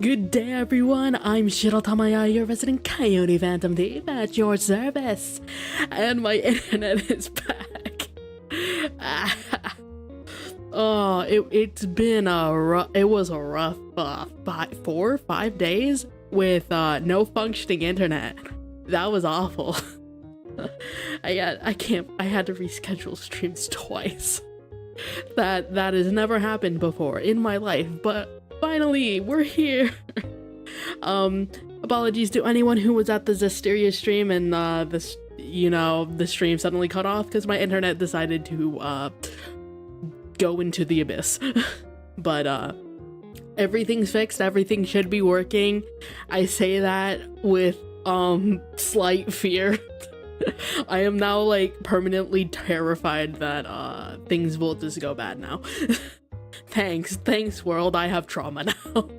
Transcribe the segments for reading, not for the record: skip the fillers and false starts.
Good day, everyone. I'm Tamashii, your resident Coyote Phantom Thief at your service, and my internet is back. Oh, it's been it was a rough 4 or 5 days with no functioning internet. That was awful. I had to reschedule streams twice. That has never happened before in my life, but finally we're here. Apologies to anyone who was at the Zestiria stream and the stream suddenly cut off because my internet decided to go into the abyss. But everything's fixed, everything should be working. I say that with slight fear. I am now like permanently terrified that things will just go bad now. Thanks world, I have trauma now.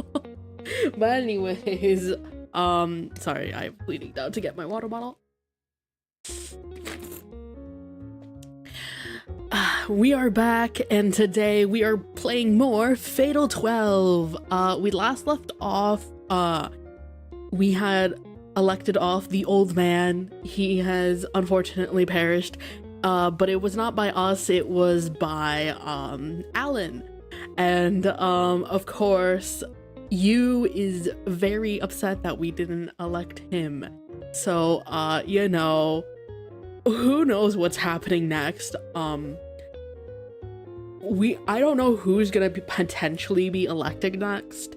But anyways, sorry, I'm bleeding down to get my water bottle. We are back, and today we are playing more Fatal 12. We last left off, we had elected off the old man. He has unfortunately perished, but it was not by us, it was by Alan. And of course, Yu is very upset that we didn't elect him. So you know, who knows what's happening next. I don't know who's gonna potentially be elected next.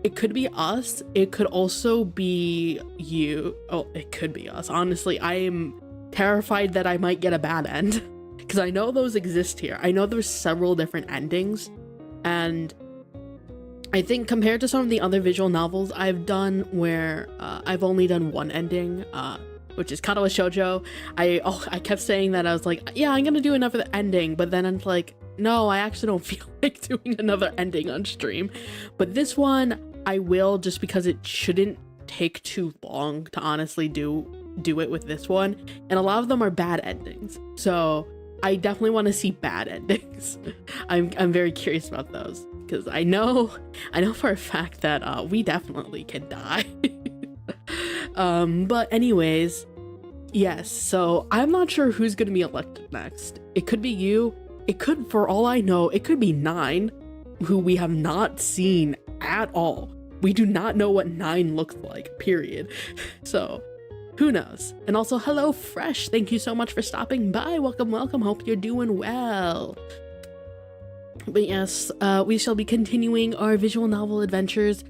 It could be us, it could also be you. Oh, it could be us. Honestly, I am terrified that I might get a bad end, because I know those exist here. I know there's several different endings, and I think compared to some of the other visual novels I've done where I've only done one ending, which is Katawa Shoujo, I kept saying that. I was like, yeah, I'm gonna do another ending, but then I'm like, no, I actually don't feel like doing another ending on stream. But this one I will, just because it shouldn't take too long to honestly do it with this one, and a lot of them are bad endings, so I definitely want to see bad endings. I'm very curious about those, because I know for a fact that we definitely can die. But anyways, yes, so I'm not sure who's gonna be elected next. It could be you. It could, for all I know, it could be 9, who we have not seen at all. We do not know what 9 looks like, period. So, who knows? And also, hello, Fresh. Thank you so much for stopping by. Welcome, welcome. Hope you're doing well. But yes, we shall be continuing our visual novel adventures.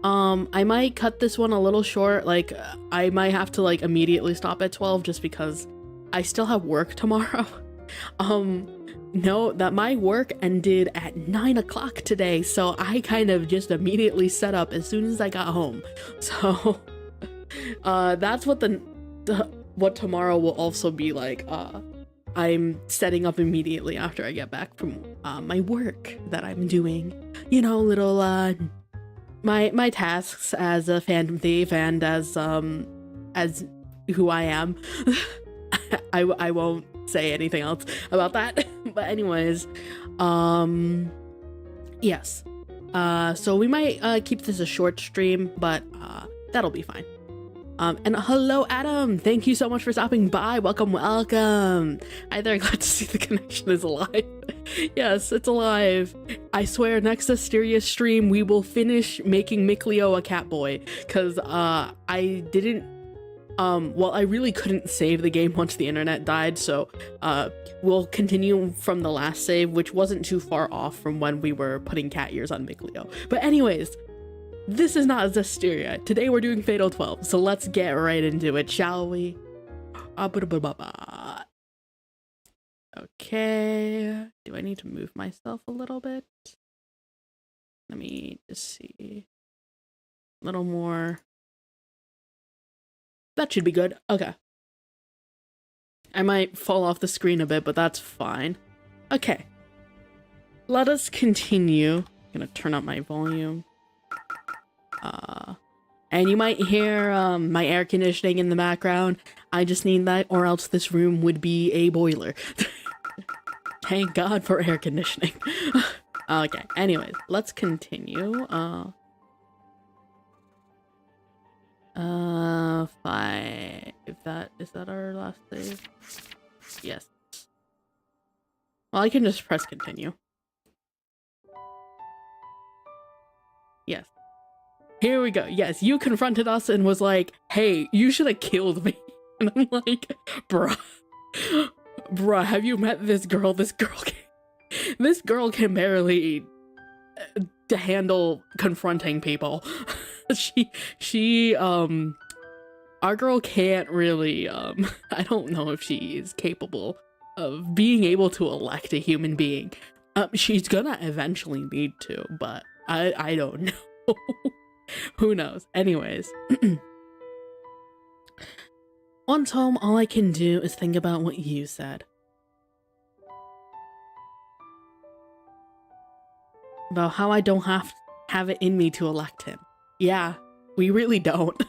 I might cut this one a little short. Like, I might have to, like, immediately stop at 12 just because I still have work tomorrow. No, that my work ended at 9 o'clock today, so I kind of just immediately set up as soon as I got home. So that's what what tomorrow will also be like. I'm setting up immediately after I get back from my work that I'm doing. You know, little my tasks as a Phantom Thief and as who I am. I won't say anything else about that. But anyways, yes, so we might keep this a short stream, but that'll be fine. And hello, Adam, thank you so much for stopping by. Welcome, welcome. Hi there, glad to see the connection is alive. Yes, it's alive. I swear, next Asteria stream we will finish making Mikleo a cat boy, because I didn't well, I really couldn't save the game once the internet died, so we'll continue from the last save, which wasn't too far off from when we were putting cat ears on Mikleo. But anyways, this is not Zestiria. Today we're doing Fatal 12, so let's get right into it, shall we? Okay, do I need to move myself a little bit? Let me just see. A little more. That should be good. Okay. I might fall off the screen a bit, but that's fine. Okay. Let us continue. I'm gonna turn up my volume. And you might hear my air conditioning in the background. I just need that, or else this room would be a boiler. Thank God for air conditioning. Okay, anyways, let's continue. 5. Is that our last save? Yes. Well, I can just press continue. Yes. Here we go. Yes, you confronted us and was like, hey, you should have killed me. And I'm like, bruh, have you met this girl? This girl can barely handle confronting people. Our girl can't really, I don't know if she is capable of being able to elect a human being. She's gonna eventually need to, but I don't know. Who knows? Anyways. Once home, all I can do is think about what you said. About how I don't have it in me to elect him. Yeah, we really don't.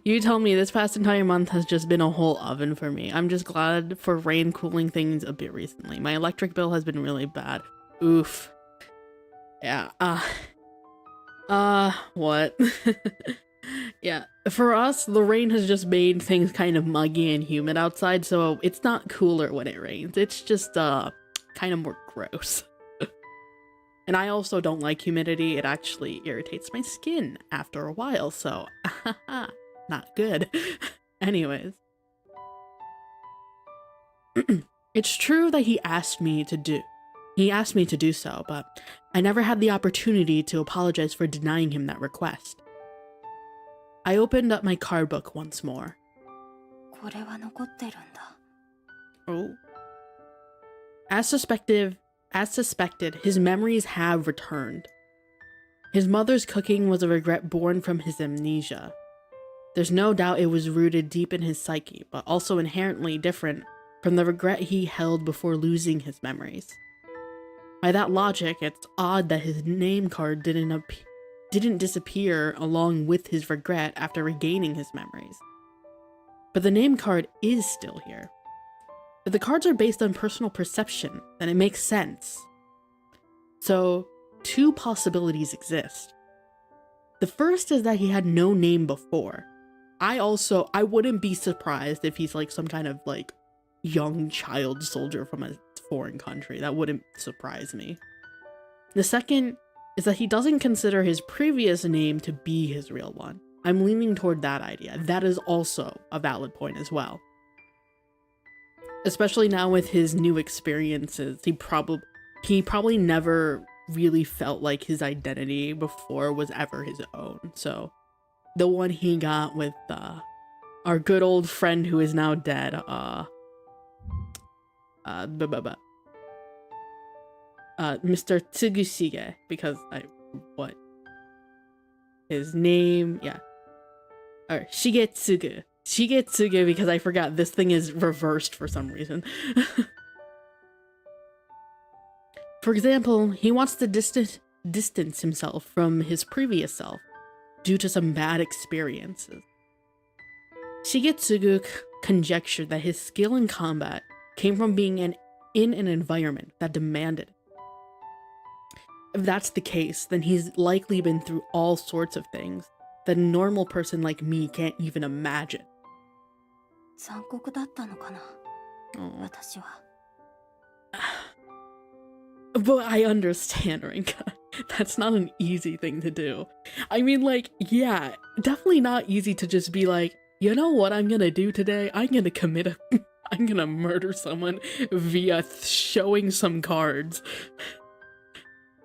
You tell me this past entire month has just been a whole oven for me. I'm just glad for rain cooling things a bit recently. My electric bill has been really bad. Oof. Yeah, what? Yeah, for us, the rain has just made things kind of muggy and humid outside, so it's not cooler when it rains. It's just, kind of more gross. And I also don't like humidity. It actually irritates my skin after a while, so not good. Anyways. It's true that he asked me to do so, but I never had the opportunity to apologize for denying him that request. I opened up my card book once more. Oh. As suspected, his memories have returned. His mother's cooking was a regret born from his amnesia. There's no doubt it was rooted deep in his psyche, but also inherently different from the regret he held before losing his memories. By that logic, it's odd that his name card didn't disappear along with his regret after regaining his memories. But the name card is still here. If the cards are based on personal perception, then it makes sense. So, 2 possibilities exist. The first is that he had no name before. I wouldn't be surprised if he's like some kind of like young child soldier from a foreign country. That wouldn't surprise me. The second is that he doesn't consider his previous name to be his real one. I'm leaning toward that idea. That is also a valid point as well. Especially now with his new experiences, he probably never really felt like his identity before was ever his own. So the one he got with our good old friend who is now dead, Mr. Tsugushige, because his name, yeah, or Shigetsugu, because I forgot this thing is reversed for some reason. For example, he wants to distance himself from his previous self due to some bad experiences. Shigetsugu conjectured that his skill in combat came from being in an environment that demanded it. If that's the case, then he's likely been through all sorts of things that a normal person like me can't even imagine. Oh. But I understand, Rinka. That's not an easy thing to do. I mean, like, yeah, definitely not easy to just be like, you know what I'm gonna do today? I'm gonna murder someone via showing some cards.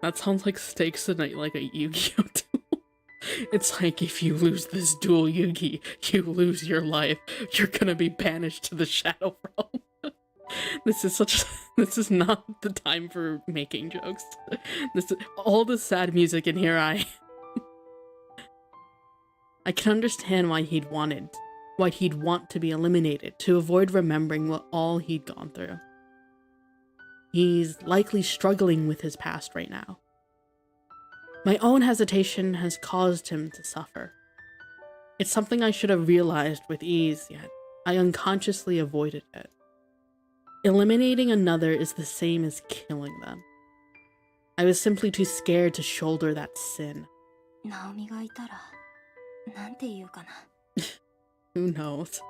That sounds like stakes tonight, like a Yu-Gi-Oh! Duel. It's like, if you lose this duel, Yugi, you lose your life. You're gonna be banished to the Shadow Realm. This is not the time for making jokes. This is all the sad music in here. I can understand why he'd want to be eliminated, to avoid remembering what all he'd gone through. He's likely struggling with his past right now. My own hesitation has caused him to suffer. It's something I should have realized with ease, yet I unconsciously avoided it. Eliminating another is the same as killing them. I was simply too scared to shoulder that sin. Who knows?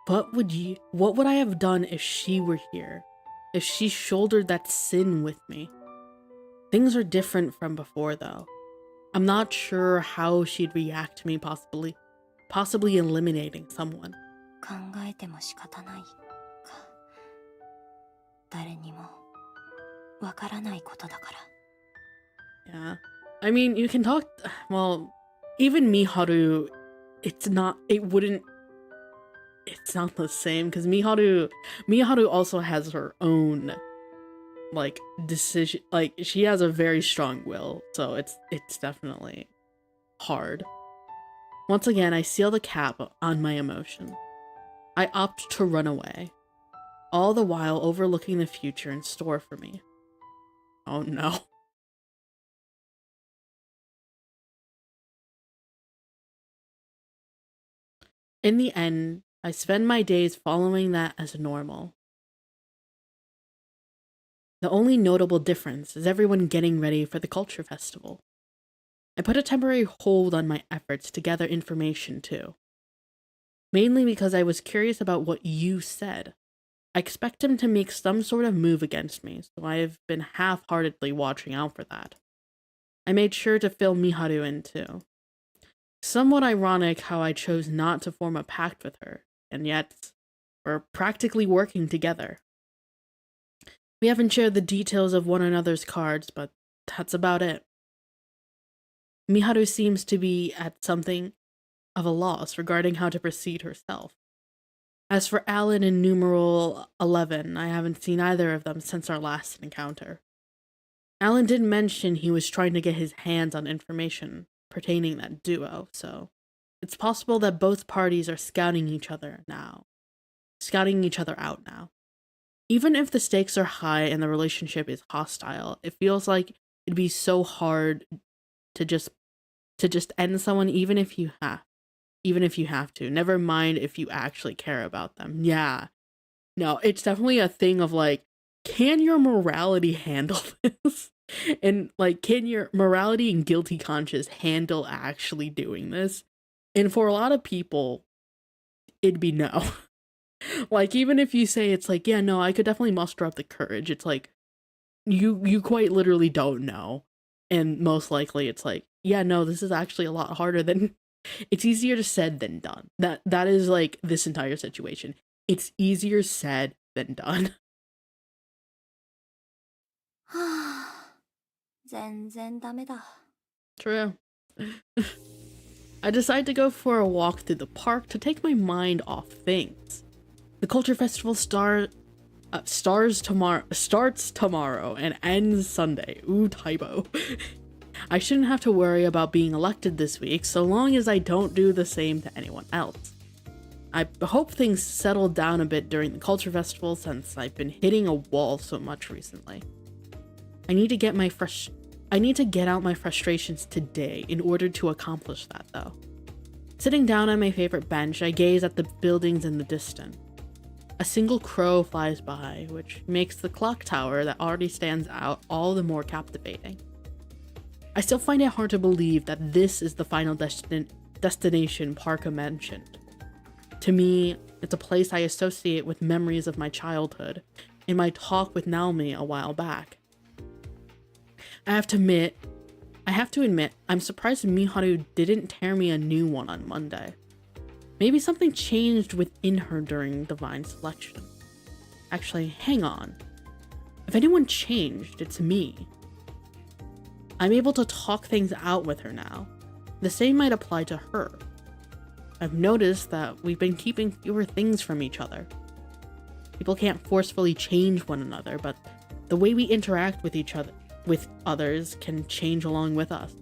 What would I have done if she were here? If she shouldered that sin with me? Things are different from before, though. I'm not sure how she'd react to me possibly eliminating someone. Yeah. I mean, you can talk, well, even Miharu, it's not the same, because Miharu also has her own, like, decision, like, she has a very strong will, so it's definitely hard. Once again, I seal the cap on my emotion. I opt to run away, all the while overlooking the future in store for me. Oh no. In the end, I spend my days following that as normal. The only notable difference is everyone getting ready for the culture festival. I put a temporary hold on my efforts to gather information too. Mainly because I was curious about what you said. I expect him to make some sort of move against me, so I have been half-heartedly watching out for that. I made sure to fill Miharu in too. Somewhat ironic how I chose not to form a pact with her, and yet we're practically working together. We haven't shared the details of one another's cards, but that's about it. Miharu seems to be at something of a loss regarding how to proceed herself. As for Alan and numeral 11, I haven't seen either of them since our last encounter. Alan did mention he was trying to get his hands on information pertaining that duo, so it's possible that both parties are scouting each other out now. Even if the stakes are high and the relationship is hostile, it feels like it'd be so hard to just end someone even if you have to. Never mind if you actually care about them. Yeah. No, it's definitely a thing of like, can your morality handle this? And like, can your morality and guilty conscience handle actually doing this? And for a lot of people, it'd be no. Like, even if you say it's like, yeah, no, I could definitely muster up the courage, it's like, you quite literally don't know. And most likely it's like, yeah, no, this is actually a lot harder than, it's easier said than done. That is like this entire situation. It's easier said than done. True. I decide to go for a walk through the park to take my mind off things. The culture festival starts tomorrow and ends Sunday. Ooh, typo. I shouldn't have to worry about being elected this week so long as I don't do the same to anyone else. I hope things settle down a bit during the culture festival since I've been hitting a wall so much recently. I need to get out my frustrations today in order to accomplish that though. Sitting down on my favorite bench, I gaze at the buildings in the distance. A single crow flies by, which makes the clock tower that already stands out all the more captivating. I still find it hard to believe that this is the final destination Parka mentioned. To me, it's a place I associate with memories of my childhood in my talk with Naomi a while back. I have to admit, I'm surprised Miharu didn't tear me a new one on Monday. Maybe something changed within her during Divine Selection. Actually, hang on. If anyone changed, it's me. I'm able to talk things out with her now. The same might apply to her. I've noticed that we've been keeping fewer things from each other. People can't forcefully change one another, but the way we interact with others can change along with us.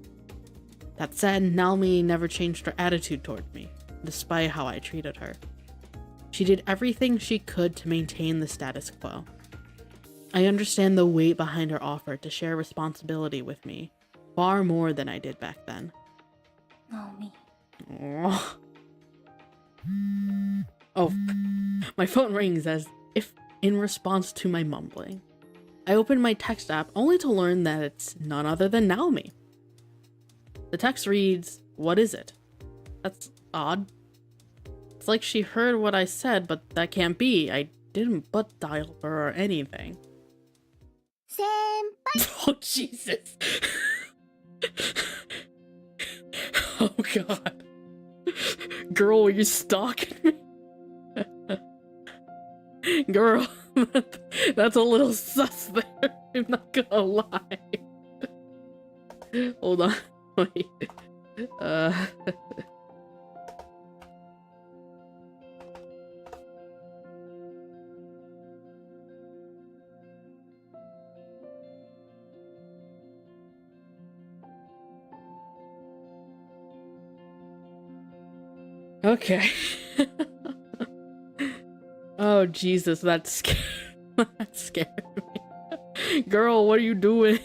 That said, Naomi never changed her attitude toward me, despite how I treated her. She did everything she could to maintain the status quo. I understand the weight behind her offer to share responsibility with me, far more than I did back then. Naomi. Aww. Oh, my phone rings as if in response to my mumbling. I open my text app only to learn that it's none other than Naomi. The text reads, "What is it?" That's odd. It's like she heard what I said, but that can't be. I didn't butt dial her or anything. Oh, Jesus. Oh, God. Girl, are you stalking me? Girl, that's a little sus there. I'm not gonna lie. Hold on. Wait. Okay. Oh, Jesus, that scared me. Girl, what are you doing?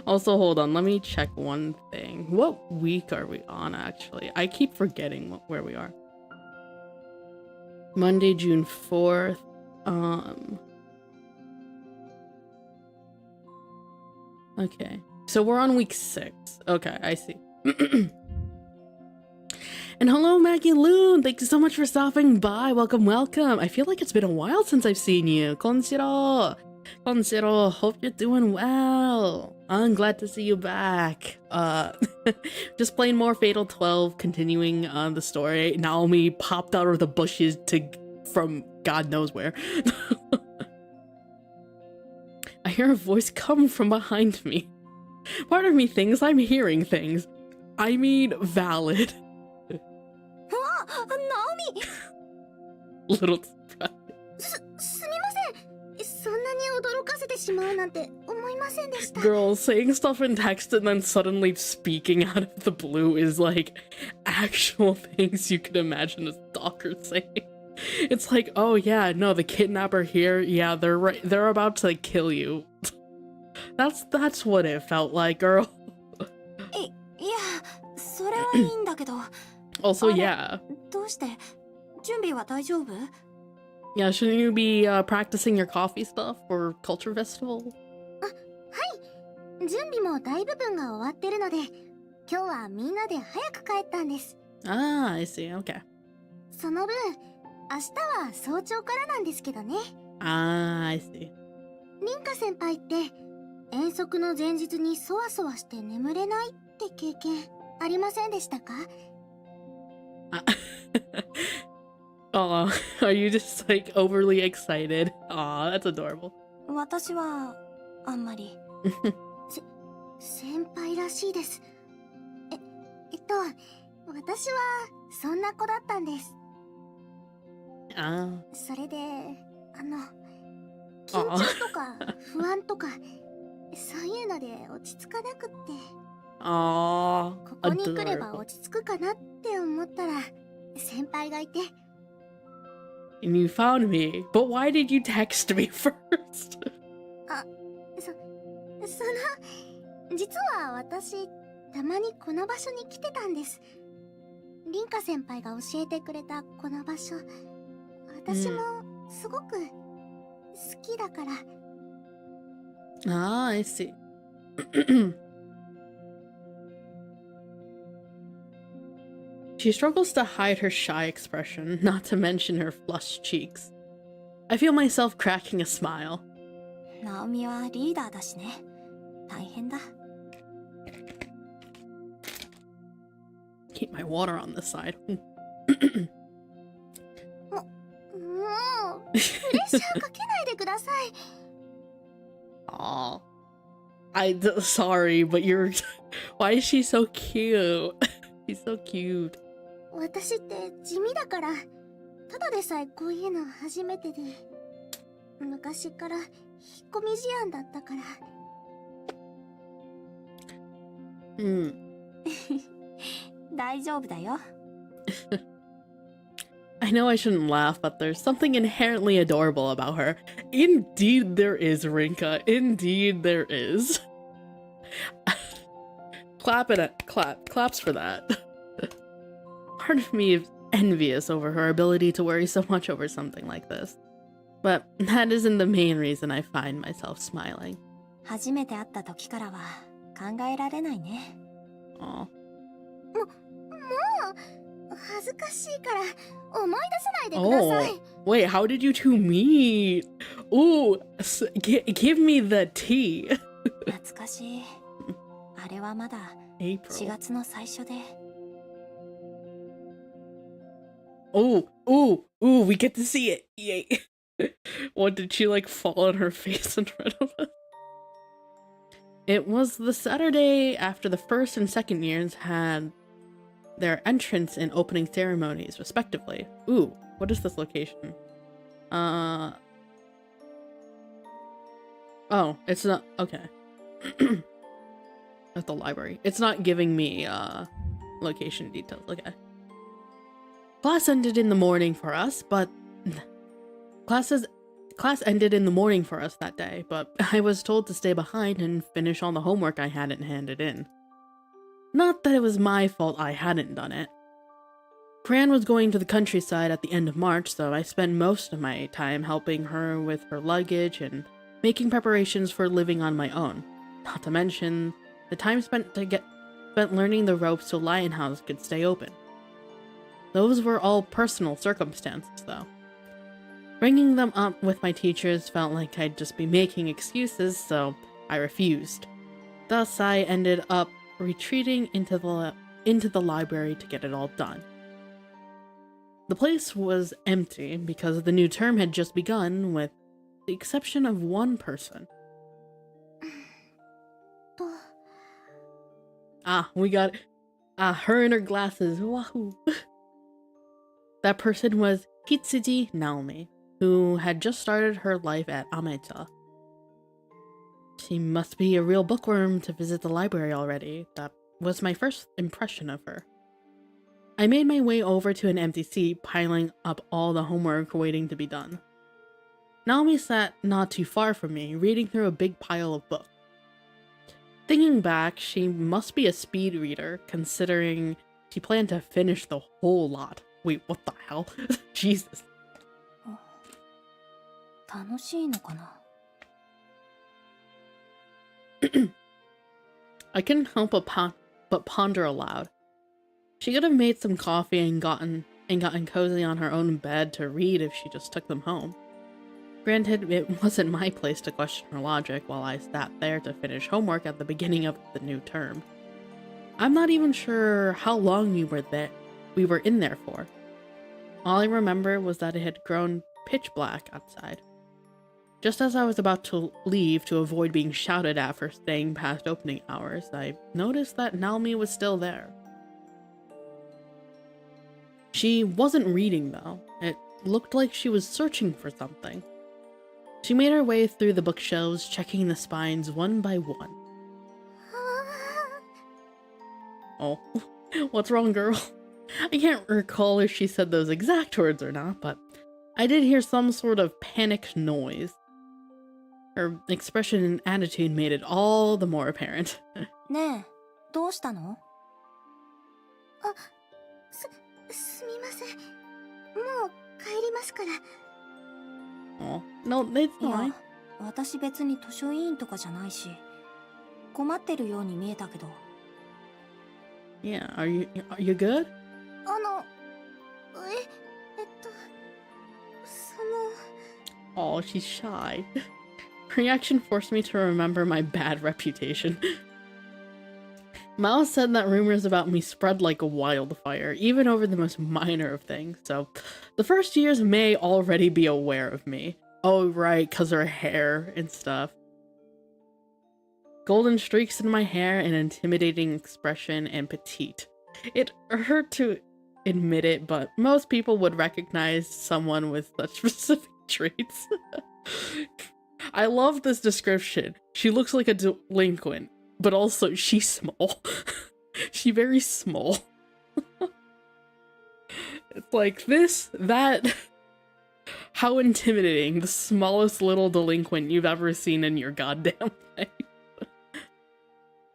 Also, hold on, let me check one thing. What week are we on, actually? I keep forgetting where we are. Monday, June 4th. Okay. So we're on week 6. Okay, I see. And hello, Maggie Loon! Thank you so much for stopping by. Welcome, welcome. I feel like it's been a while since I've seen you. Konshiro! Konshiro, hope you're doing well. I'm glad to see you back. Just playing more Fatal 12, continuing the story. Naomi popped out of the bushes from God knows where. I hear a voice come from behind me. Part of me thinks I'm hearing things. I mean, valid. Naomi! Little surprise. Girl, saying stuff in text and then suddenly speaking out of the blue is like actual things you can imagine a stalker saying. It's like, oh yeah, no, the kidnapper here, yeah, they're about to kill you. That's what it felt like, girl. Also, yeah. Yeah, shouldn't you be practicing your coffee stuff for Culture Festival? Ah, I see, okay. Ah, I see. Oh, are you just like overly excited? Aw, that's adorable. Aww, adorable. And you found me, but why did you text me first? Ah, I see. She struggles to hide her shy expression, not to mention her flushed cheeks. I feel myself cracking a smile. Keep my water on this side. Aw. Sorry, but you're... Why is she so cute? She's so cute. I know I shouldn't laugh, but there's something inherently adorable about her. Indeed there is, Rinka. Indeed there is. Claps for that. Part of me is envious over her ability to worry so much over something like this. But that isn't the main reason I find myself smiling. Aw. Oh, wait, how did you two meet? Ooh, give me the tea. April. Ooh, we get to see it. Yay. What, did she like fall on her face in front of us? It was the Saturday after the first and second years had their entrance and opening ceremonies, respectively. Ooh, what is this location? Oh, it's not, okay. At the library. It's not giving me, location details, okay. Class ended in the morning for us, but... Class ended in the morning for us that day, but I was told to stay behind and finish all the homework I hadn't handed in. Not that it was my fault I hadn't done it. Fran was going to the countryside at the end of March, so I spent most of my time helping her with her luggage and making preparations for living on my own. Not to mention the time spent learning the ropes so Lionhouse could stay open. Those were all personal circumstances, though. Bringing them up with my teachers felt like I'd just be making excuses, so I refused. Thus, I ended up retreating into the library to get it all done. The place was empty because the new term had just begun, with the exception of one person. We got her in her glasses. Wahoo! That person was Hitsuji Naomi, who had just started her life at Ameta. She must be a real bookworm to visit the library already. That was my first impression of her. I made my way over to an empty seat, piling up all the homework waiting to be done. Naomi sat not too far from me, reading through a big pile of books. Thinking back, she must be a speed reader, considering she planned to finish the whole lot. Wait, what the hell? Jesus. I couldn't help but ponder aloud. She could have made some coffee and gotten cozy on her own bed to read if she just took them home. Granted, it wasn't my place to question her logic while I sat there to finish homework at the beginning of the new term. I'm not even sure how long we were in there for. All I remember was that it had grown pitch black outside. Just as I was about to leave to avoid being shouted at for staying past opening hours, I noticed that Naomi was still there. She wasn't reading, though. It looked like she was searching for something. She made her way through the bookshelves, checking the spines one by one. Oh, what's wrong, girl? I can't recall if she said those exact words or not, but I did hear some sort of panicked noise. Her expression and attitude made it all the more apparent. Oh, no, it's fine. Yeah, are you good? Oh, she's shy. Reaction forced me to remember my bad reputation. Miles said that rumors about me spread like a wildfire, even over the most minor of things, so the first years may already be aware of me. Oh right, cause her hair and stuff. Golden streaks in my hair, an intimidating expression, and petite. It hurt to admit it, but most people would recognize someone with such specific traits. I love this description. She looks like a delinquent, but also she's small. She's very small. It's like this, that. How intimidating. The smallest little delinquent you've ever seen in your goddamn life.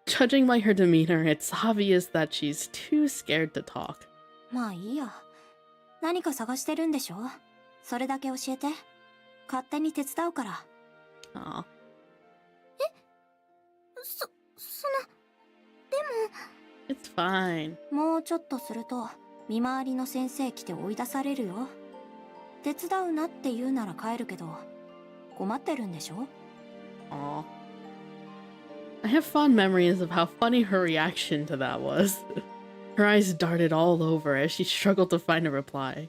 Judging by her demeanor, it's obvious that she's too scared to talk. Aw. It's fine. もうちょっとすると見回りの先生来て追い出されるよ。手伝うなって言うなら帰るけど、困ってるんでしょ? Aw. I have fond memories of how funny her reaction to that was. Her eyes darted all over as she struggled to find a reply.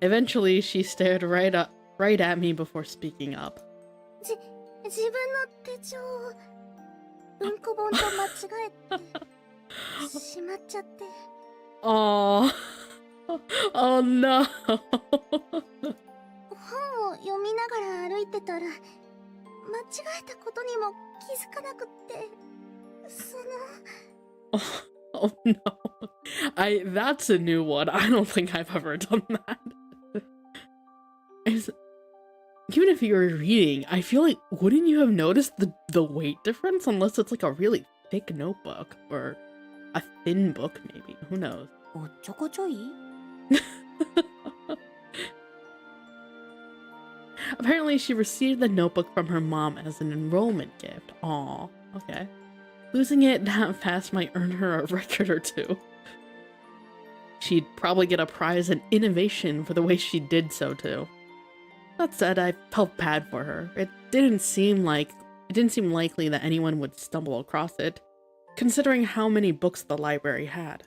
Eventually, she stared right at me before speaking up. 自分の手帳を文庫本と間違えてしまっちゃって。Aww. Oh no. 本を読みながら歩いてたら間違えたことにも気づかなくって、その Oh no. That's a new one. I don't think I've ever done that. Even if you were reading, I feel like wouldn't you have noticed the weight difference unless it's like a really thick notebook or a thin book maybe. Who knows? おっちょこちょい? Apparently she received the notebook from her mom as an enrollment gift. Aw, okay. Losing it that fast might earn her a record or two. She'd probably get a prize in innovation for the way she did so too. That said, I felt bad for her. It didn't seem likely that anyone would stumble across it, considering how many books the library had.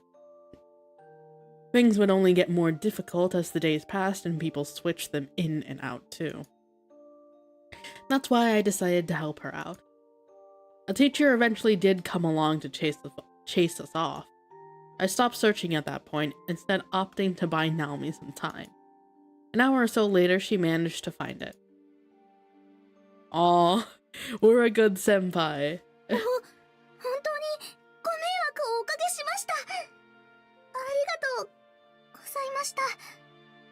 Things would only get more difficult as the days passed and people switched them in and out too. That's why I decided to help her out. A teacher eventually did come along to chase us off. I stopped searching at that point, instead opting to buy Naomi some time. An hour or so later, she managed to find it. Aw, we're a good senpai. 本当にご迷惑をおかけしました。ありがとうございました。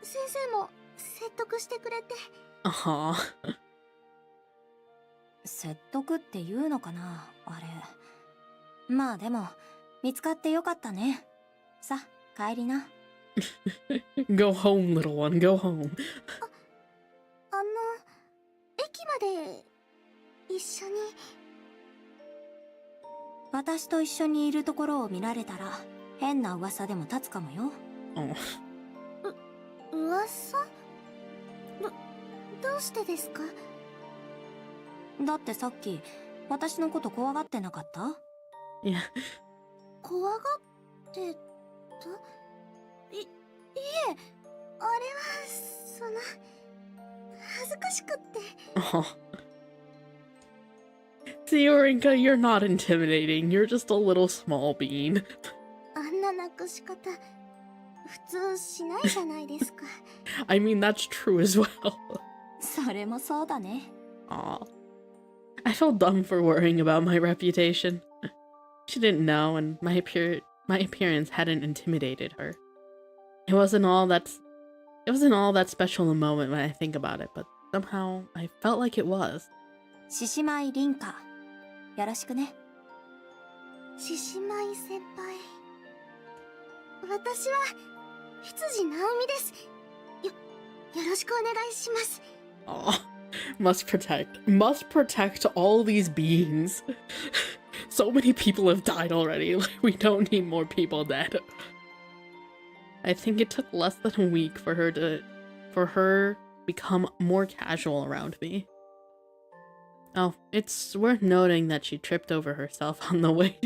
先生も説得してくれて。Aw. 説得って言うのかな、あれ。まあでも見つかってよかったね。さ、帰りな。Go home, little one, go home. 駅まで一緒に。私と一緒にいるところを見られたら変な噂でも立つかもよ。噂？どうしてですか？だってさっき私のこと怖がってなかった？いや。怖がってた？いえ、あれはその恥ずかしくって。Theorinka, you're not intimidating. You're just a little small bean. あんななくし方普通しないじゃないですか。I mean, that's true as well. それもそうだね。Aw. I felt dumb for worrying about my reputation. She didn't know, and my appearance hadn't intimidated her. It wasn't all that special a moment when I think about it, but somehow I felt like it was. 獅子舞凛花、よろしくね。獅子舞先輩。私は羊直美です。よろしくお願いします。Aw. Must protect all these beings. So many people have died already. We don't need more people dead. I think it took less than a week for her become more casual around me. Oh, it's worth noting that she tripped over herself on her way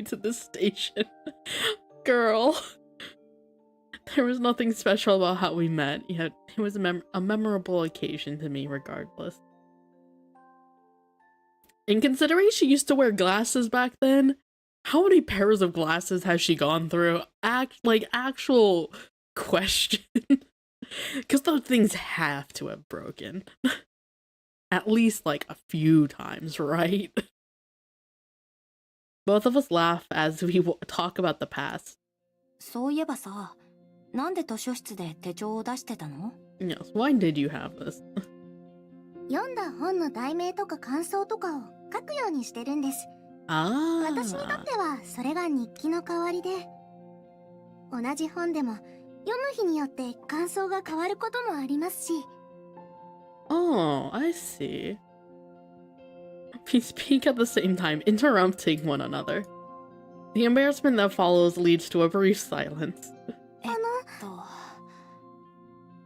to the station. Girl. There was nothing special about how we met, yet it was a memorable occasion to me regardless. And considering she used to wear glasses back then, how many pairs of glasses has she gone through? Actual question. Because those things have to have broken. At least like a few times, right? Both of us laugh as we talk about the past. そういえばさ、なんで図書室で手帳を出してたの？ Yes, why did you have this? 読んだ本の題名とか感想とかを書くようにしてるんです。私にとってはそれが日記の代わりで、同じ本でも読む日によって感想が変わることもありますし。Oh, I see. We speak at the same time, interrupting one another. The embarrassment that follows leads to a brief silence.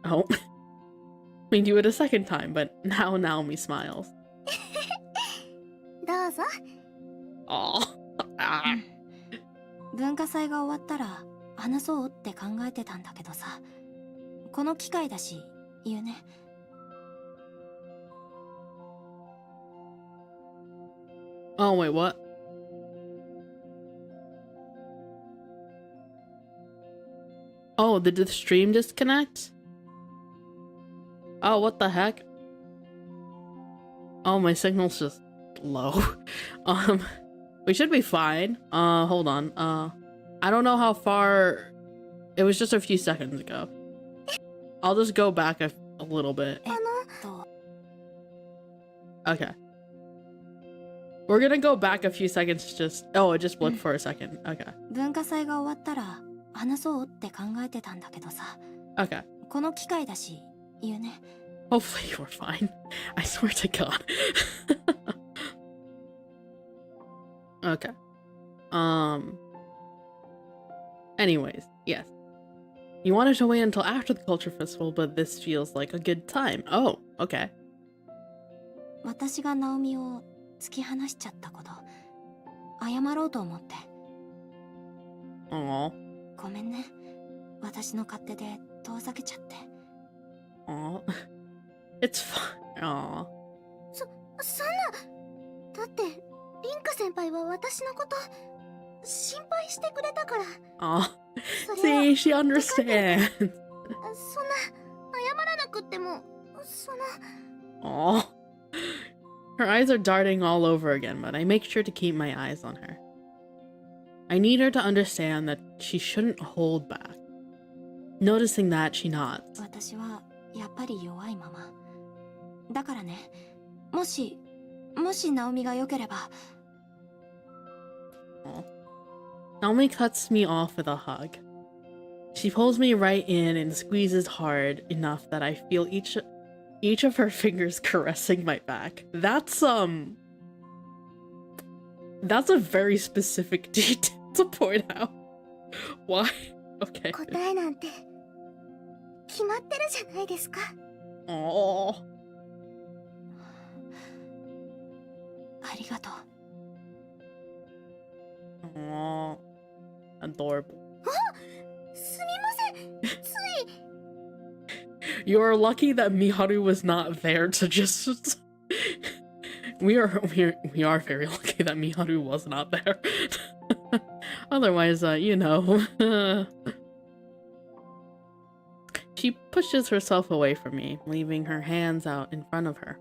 Oh. We do it a second time, but now Naomi smiles. Aw. 文化祭が終わったら話そうって考えてたんだけどさ。この機会だし言うね。Oh, wait, what? Oh, did the stream disconnect? Oh, what the heck? Oh, my signal's just low. We should be fine. Hold on. I don't know how far... It was just a few seconds ago. I'll just go back a little bit. Okay. We're gonna go back a few seconds just... Oh, it just blipped for a second. Okay. 文化祭が終わったら話そうって考えてたんだけどさ。Okay. この機会だし言うね。Hopefully you were fine. I swear to God. Okay. Anyways, yes. You wanted to wait until after the culture festival, but this feels like a good time. Oh, okay. 私がナオミを突き放しちゃったこと謝ろうと思って。ごめんね。私の勝手で遠ざけちゃって。It's fine. そんな。だってリンカ先輩は私のこと心配してくれたから。See, she understands. そんな謝らなくってもその。Her eyes are darting all over again, but I make sure to keep my eyes on her. I need her to understand that she shouldn't hold back. Noticing that, she nods. 私はやっぱり弱いまま。だからね、もしナオミが良ければ。Naomi cuts me off with a hug. She pulls me right in and squeezes hard enough that I feel each of her fingers caressing my back. That's a very specific detail to point out. Why? Okay. 答えなんて決まってるじゃないですか。ありがとう。Adorable. すみません。つい。You're lucky that Miharu was not there to just... we are very lucky that Miharu was not there. Otherwise, you know. She pushes herself away from me, leaving her hands out in front of her.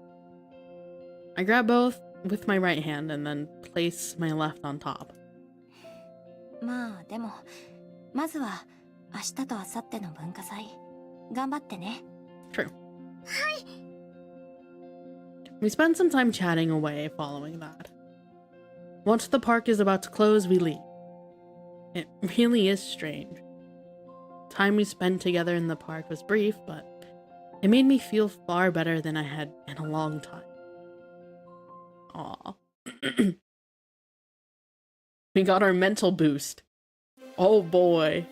I grab both with my right hand and then place my left on top. まあでもまずは明日と明後日の文化祭頑張ってね。True. はい。We spend some time chatting away following that. Once the park is about to close, we leave. It really is strange. Time we spent together in the park was brief, but it made me feel far better than I had in a long time. Aww. We got our mental boost. Oh boy.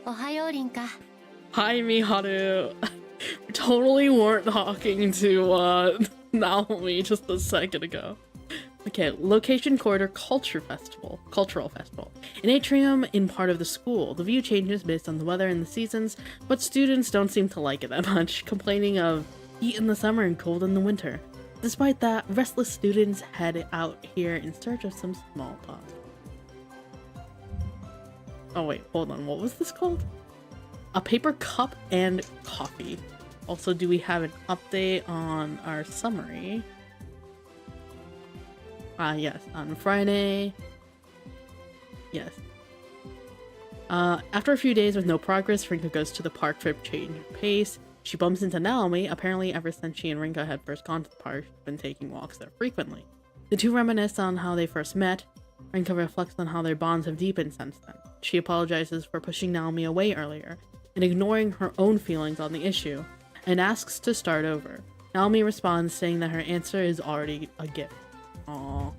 Ohayo, Rinka. Hi, Miharu. We totally weren't talking to Naomi just a second ago. Okay, location quarter cultural festival. An atrium in part of the school. The view changes based on the weather and the seasons, but students don't seem to like it that much, complaining of heat in the summer and cold in the winter. Despite that, restless students head out here in search of some small talk. Oh wait, hold on, what was this called? A paper cup and coffee. Also, do we have an update on our summary? Yes, on Friday. Yes. After a few days with no progress, Rinka goes to the park for a change of pace. She bumps into Naomi. Apparently, ever since she and Rinka had first gone to the park, she's been taking walks there frequently. The two reminisce on how they first met. Rinka reflects on how their bonds have deepened since then. She apologizes for pushing Naomi away earlier and ignoring her own feelings on the issue, and asks to start over. Naomi responds, saying that her answer is already a gift. Aww.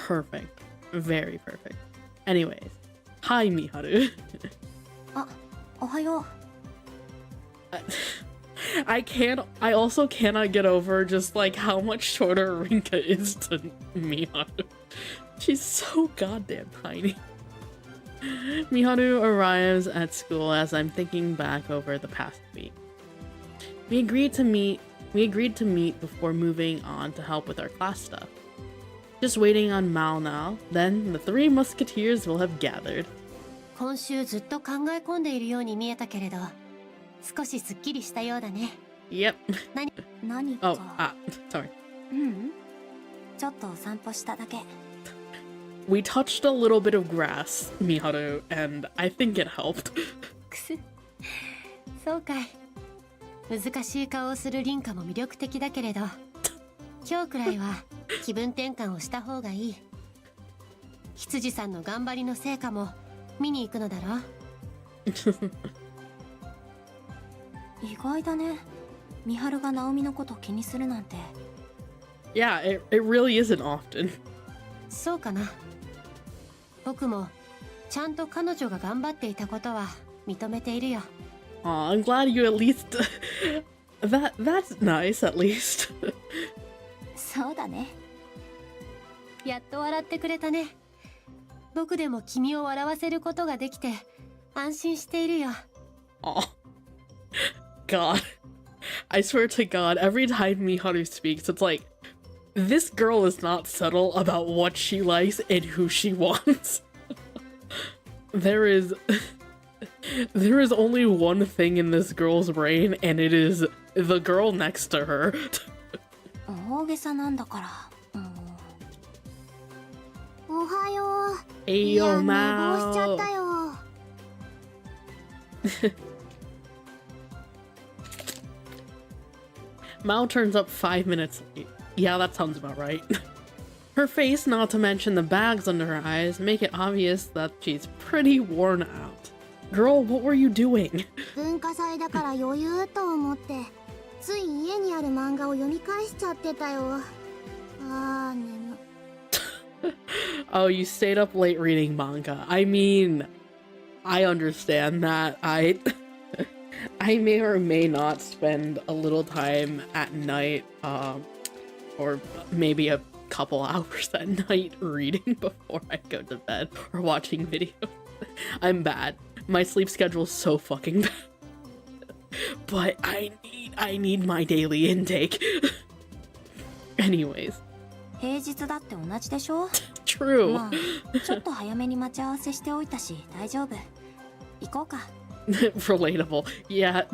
Perfect. Very perfect. Anyways. Hi, Miharu. Ohayo. I also cannot get over just like how much shorter Rinka is to Miharu. She's so goddamn tiny. Miharu arrives at school as I'm thinking back over the past week. We agreed to meet before moving on to help with our class stuff. Just waiting on Mal now, then the three musketeers will have gathered. 今週ずっと考え込んでいるように見えたけれど、少しすっきりしたようだね。Yep. 何か。sorry. ちょっとお散歩しただけ。We touched a little bit of grass, Miharu, and I think it helped. くす。そうかい。難しい顔をする凛花も魅力的だけれど、今日くらいは気分転換をした方がいい。羊さんの頑張りの成果も見に行くのだろ。意外だね。美晴がナオミのこと気にするなんて。Yeah, it really isn't often. そうかな。僕もちゃんと彼女が頑張っていたことは認めているよ。Aw, I'm glad you at least... That's nice, at least. そうだね。やっと笑ってくれたね。僕でも君を笑わせることができて安心しているよ。Aw. God. I swear to God, every time Miharu speaks, it's like, this girl is not subtle about what she likes and who she wants. There is only one thing in this girl's brain, and it is the girl next to her. 大げさなんだから。おはよう。Hey yo, Mao. 寝坊しちゃったよ。Mao turns up 5 minutes late. Yeah, that sounds about right. Her face, not to mention the bags under her eyes, make it obvious that she's pretty worn out. Girl, what were you doing? 文化祭だから余裕と思って、つい家にある漫画を読み返しちゃってたよ。あー、眠。Oh, you stayed up late reading manga. I mean, I understand that. I may or may not spend a little time at night, or maybe a couple hours at night reading before I go to bed or watching videos. I'm bad. My sleep schedule is so fucking bad. But I need my daily intake. Anyways. 平日だって同じでしょ? True. まあ、ちょっと早めに待ち合わせしておいたし、大丈夫。行こうか。Relatable. Yeah.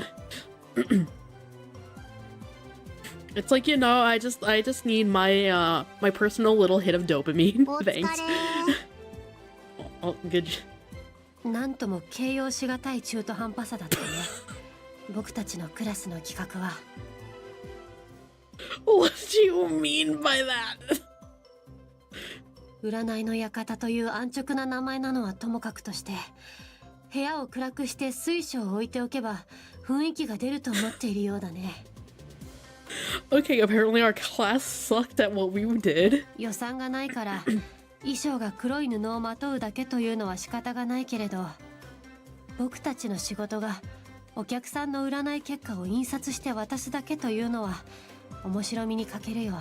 It's like, you know, I just need my my personal little hit of dopamine. Thanks. Oh, good. なんとも形容しがたい中途半端さだったね。僕たちのクラスの企画は。What do you mean by that? 占いの館という安直な名前なのはともかくとして、部屋を暗くして水晶を置いておけば雰囲気が出ると思っているようだね。Okay, apparently our class sucked at what we did. 予算がないから衣装が黒い布をまとうだけというのは仕方がないけれど、僕たちの仕事がお客さんの占い結果を印刷して渡すだけというのは面白みに欠けるよ。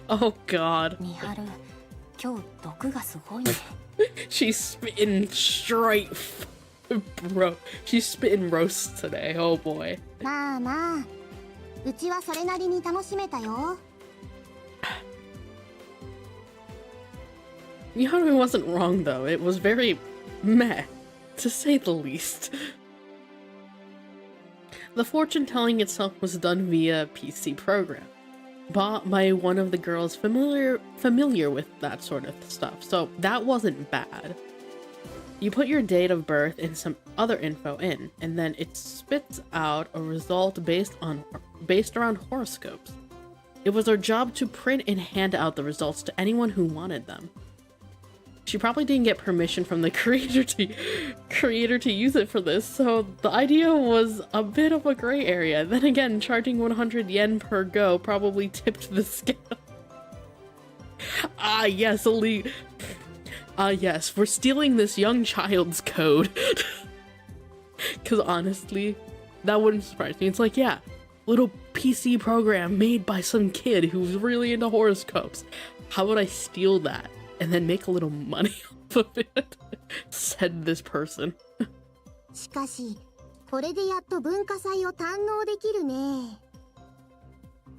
Oh God. みはる、今日毒がすごいね。She's spitting straight, bro. She's spitting roasts today. Oh boy. まあまあ、うちはそれなりに楽しめたよ。Miharu wasn't wrong though. It was very meh, to say the least. The fortune telling itself was done via PC program, bought by one of the girls familiar with that sort of stuff, so that wasn't bad. You put your date of birth and some other info in, and then it spits out a result based around horoscopes. It was our job to print and hand out the results to anyone who wanted them. She probably didn't get permission from the creator to use it for this, so the idea was a bit of a gray area. Then again, charging 100 yen per go probably tipped the scale. Yes, yes, we're stealing this young child's code. Because honestly, that wouldn't surprise me. It's like, yeah, little PC program made by some kid who's really into horoscopes. How would I steal that and then make a little money off of it? Said this person. しかし、これでやっと文化祭を堪能できるね。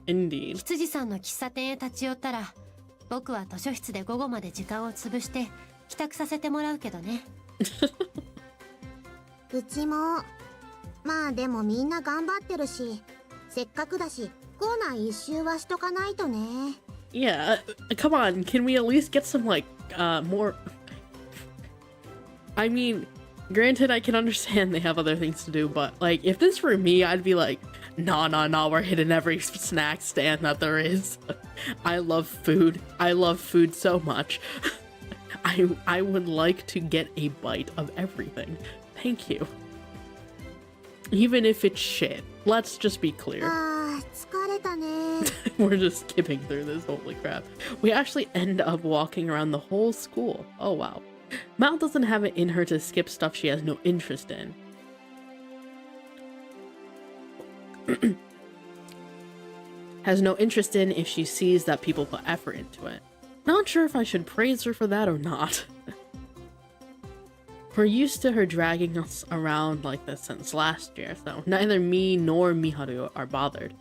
Indeed. 羊さんの喫茶店へ立ち寄ったら、僕は図書室で午後まで時間を潰して帰宅させてもらうけどね。うちも。まあでもみんな頑張ってるし、せっかくだし、校内一周はしとかないとね。Yeah, come on, can we at least get some, like, more... I mean, granted, I can understand they have other things to do, but, like, if this were me, I'd be like, nah, we're hitting every snack stand that there is. I love food. I love food so much. I would like to get a bite of everything. Thank you. Even if it's shit. Let's just be clear. 疲れたね。We're just skipping through this, holy crap. We actually end up walking around the whole school. Oh wow. Mal doesn't have it in her to skip stuff she has no interest in. Has no interest in if she sees that people put effort into it. Not sure if I should praise her for that or not. We're used to her dragging us around like this since last year, so neither me nor Miharu are bothered.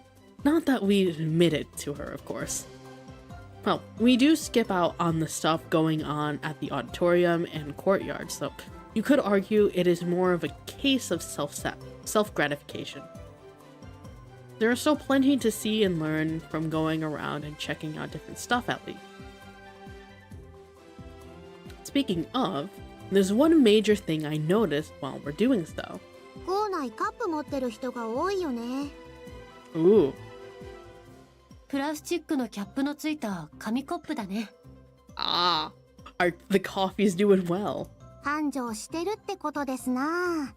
Not that we admit it to her, of course. Well, we do skip out on the stuff going on at the auditorium and courtyard, so you could argue it is more of a case of self-gratification. There is still plenty to see and learn from going around and checking out different stuff at least. Speaking of, there's one major thing I noticed while we're doing so. 校内カップ持ってる人が多いよね。Ooh. プラスチックのキャップのついた紙コップだね。Ah, the coffee's doing well. 繁盛してるってことですな。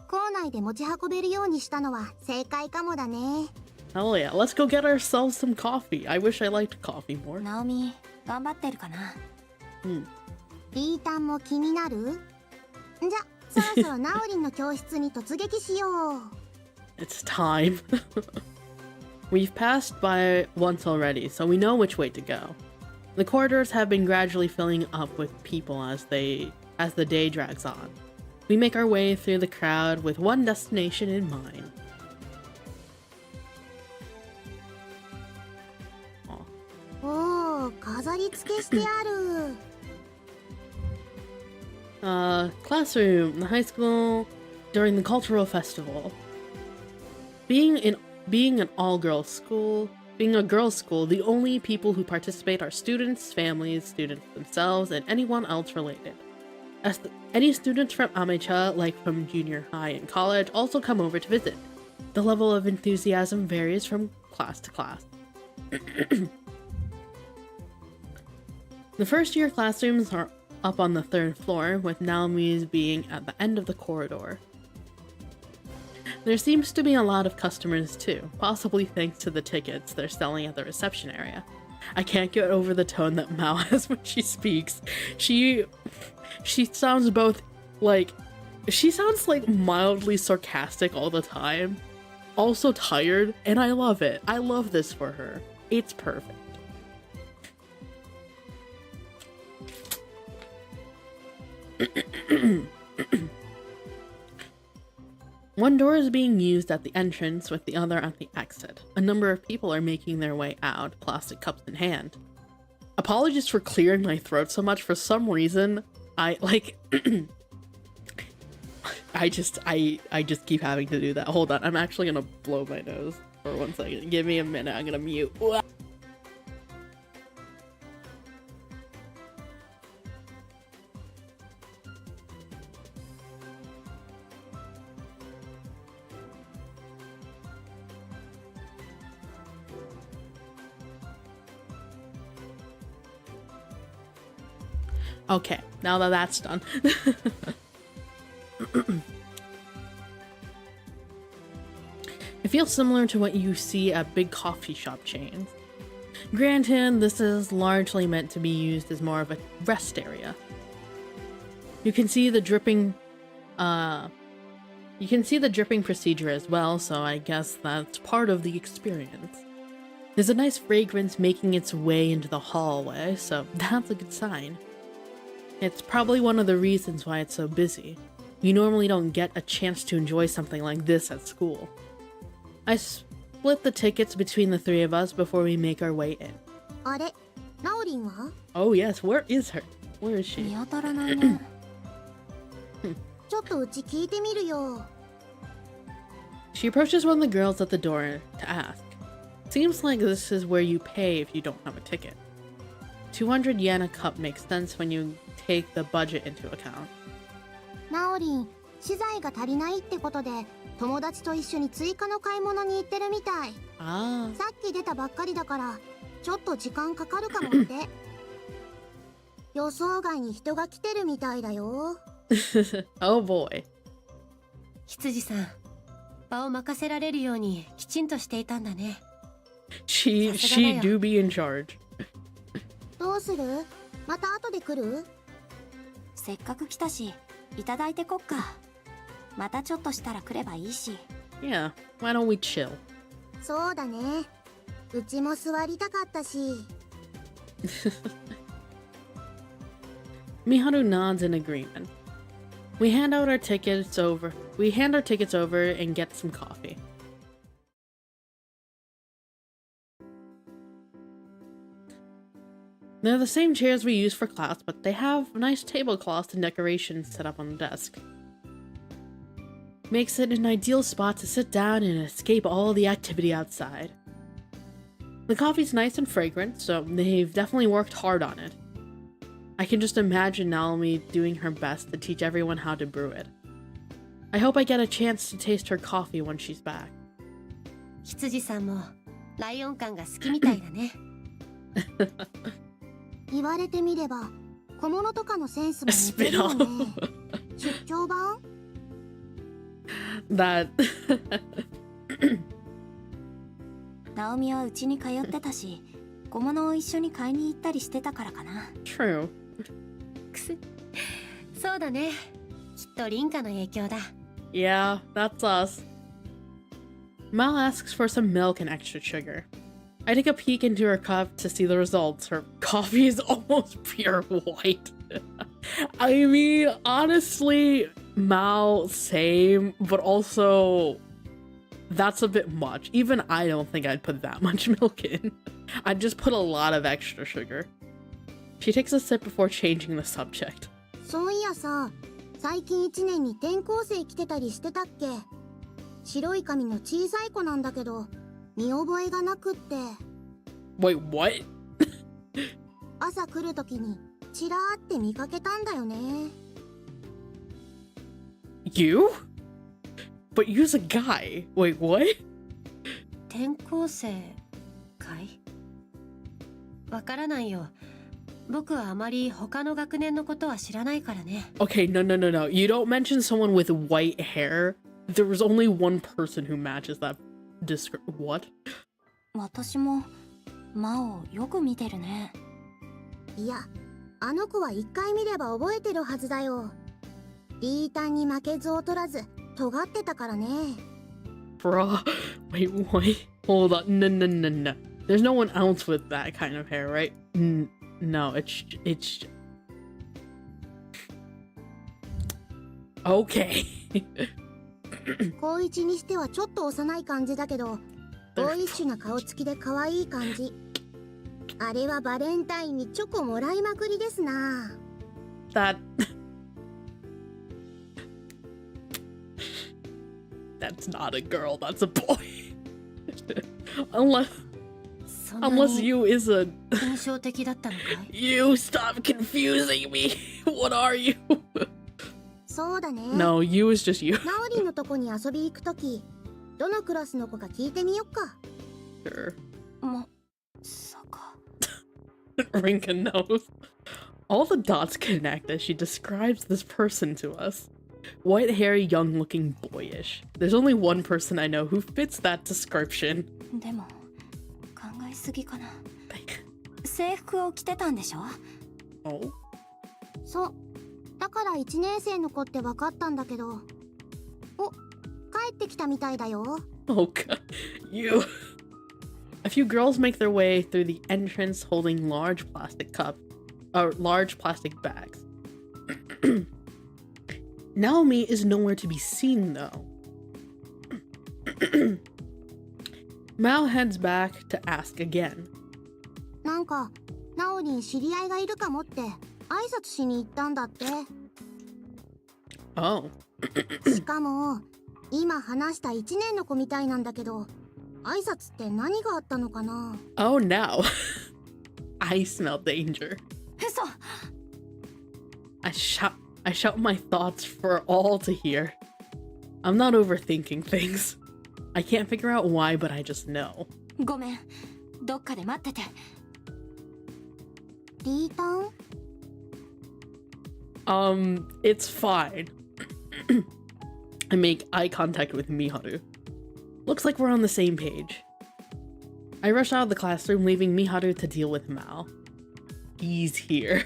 校内で持ち運べるようにしたのは正解かもだね。Hell yeah, let's go get ourselves some coffee. I wish I liked coffee more. ナオミ、頑張ってるかな。リータンも気になる？じゃ、そろそろナオリンの教室に突撃しよう。It's time. We've passed by once already, so we know which way to go. The corridors have been gradually filling up with people as the day drags on. We make our way through the crowd with one destination in mind. Oh, 飾り付けしてある。Classroom, the high school, during the cultural festival. Being a girls' school, the only people who participate are students, families, students themselves, and anyone else related. Any students from Amecha, like from junior high and college, also come over to visit. The level of enthusiasm varies from class to class. The first year classrooms are up on the 3rd floor, with Naomi's being at the end of the corridor. There seems to be a lot of customers too, possibly thanks to the tickets they're selling at the reception area. I can't get over the tone that Mao has when she speaks. She sounds both like... She sounds like mildly sarcastic all the time, also tired, and I love it. I love this for her. It's perfect. One door is being used at the entrance with the other at the exit. A number of people are making their way out, plastic cups in hand. Apologies for clearing my throat so much. For some reason, I just keep having to do that. Hold on, I'm actually gonna blow my nose for 1 second. Give me a minute, I'm gonna mute. Okay, now that that's done. It feels similar to what you see at big coffee shop chains. Granted, this is largely meant to be used as more of a rest area. You can see the dripping procedure as well, so I guess that's part of the experience. There's a nice fragrance making its way into the hallway, so that's a good sign. It's probably one of the reasons why it's so busy. You normally don't get a chance to enjoy something like this at school. I split the tickets between the three of us before we make our way in. Oh yes, where is her? Where is she? She approaches one of the girls at the door to ask. Seems like this is where you pay if you don't have a ticket. 200 yen a cup makes sense when you take the budget into account. 資材が足りないってことで友達と一緒に追加の買い物に行ってるみたい。さっき出たばっかりだからちょっと時間かかるかもって。予想外に人が来てるみたいだよ。Oh boy. 羊さん、場を任せられるようにきちんとしていたんだね。She do be in charge. どうする？また後で来る？せっかく来たし、いただいてこっか。またちょっとしたら来ればいいし。Yeah, why don't we chill? そうだね。うちも座りたかったし。Miharu nods in agreement. We hand our tickets over and get some coffee. They're the same chairs we use for class, but they have nice tablecloths and decorations set up on the desk. Makes it an ideal spot to sit down and escape all the activity outside. The coffee's nice and fragrant, so they've definitely worked hard on it. I can just imagine Naomi doing her best to teach everyone how to brew it. I hope I get a chance to taste her coffee when she's back. 羊さんもライオン感が好きみたいだね。言われてみれば小物とかのセンスも似てるよね。出張版？ That ナオミはうちに通ってたし、小物を一緒に買いに行ったりしてたからかな。True. そうだね。きっと凛花の影響だ。Yeah, that's us. Mal asks for some milk and extra sugar. I take a peek into her cup to see the results. Her coffee is almost pure white. I mean, honestly, Mal, same, but also that's a bit much. Even I don't think I'd put that much milk in. I'd just put a lot of extra sugar. She takes a sip before changing the subject. そういやさ、最近1年に転校生来てたりしてたっけ？白い髪の小さい子なんだけど、見覚えがなくって。Wait, what? 朝来るときにちらーって見かけたんだよね。You? But you're a guy. Wait, what? 転校生かい？わからないよ。僕はあまり他の学年のことは知らないからね。Okay, no. You don't mention someone with white hair. There was only one person who matches that What? 私もマオよく見てるね。いや、あの子は一回見れば覚えてるはずだよ。リータンに負けず劣らず尖ってたからね。Bruh, wait, what? Hold on, no. There's no one else with that kind of hair, right? No, it's... Okay. 高一にしてはちょっと幼い感じだけど、ボーイッシュな顔つきで可愛い感じ。あれはバレンタインにチョコもらいまくりですな。That's not a girl, that's a boy. Unless you is a... 印象的だったのかい？ You stop confusing me. What are you? そうだね。No, you is just you. ナオリンのとこに遊び行くとき、どのクラスの子か聞いてみよっか。Sure. まさか。Rinka knows. All the dots connect as she describes this person to us. White-hairy, young-looking boyish. There's only one person I know who fits that description. でも考えすぎかな。制服を着てたんでしょ？ Oh? そう。だから1年生の子って分かったんだけど。お、帰ってきたみたいだよ。Oh god, you. A few girls make their way through the entrance holding large plastic bags. Naomi is nowhere to be seen though. Mao heads back to ask again. なんか、ナオに知り合いがいるかもって挨拶しに行ったんだって。Oh. しかも、今話した1年の子みたいなんだけど、挨拶って何があったのかな？ Oh no. I smell danger. 嘘。I shout my thoughts for all to hear. I'm not overthinking things. I can't figure out why, but I just know. ごめん。どっかで待ってて。リータン？ It's fine. I make eye contact with Miharu. Looks like we're on the same page. I rush out of the classroom, leaving Miharu to deal with Mao. He's here.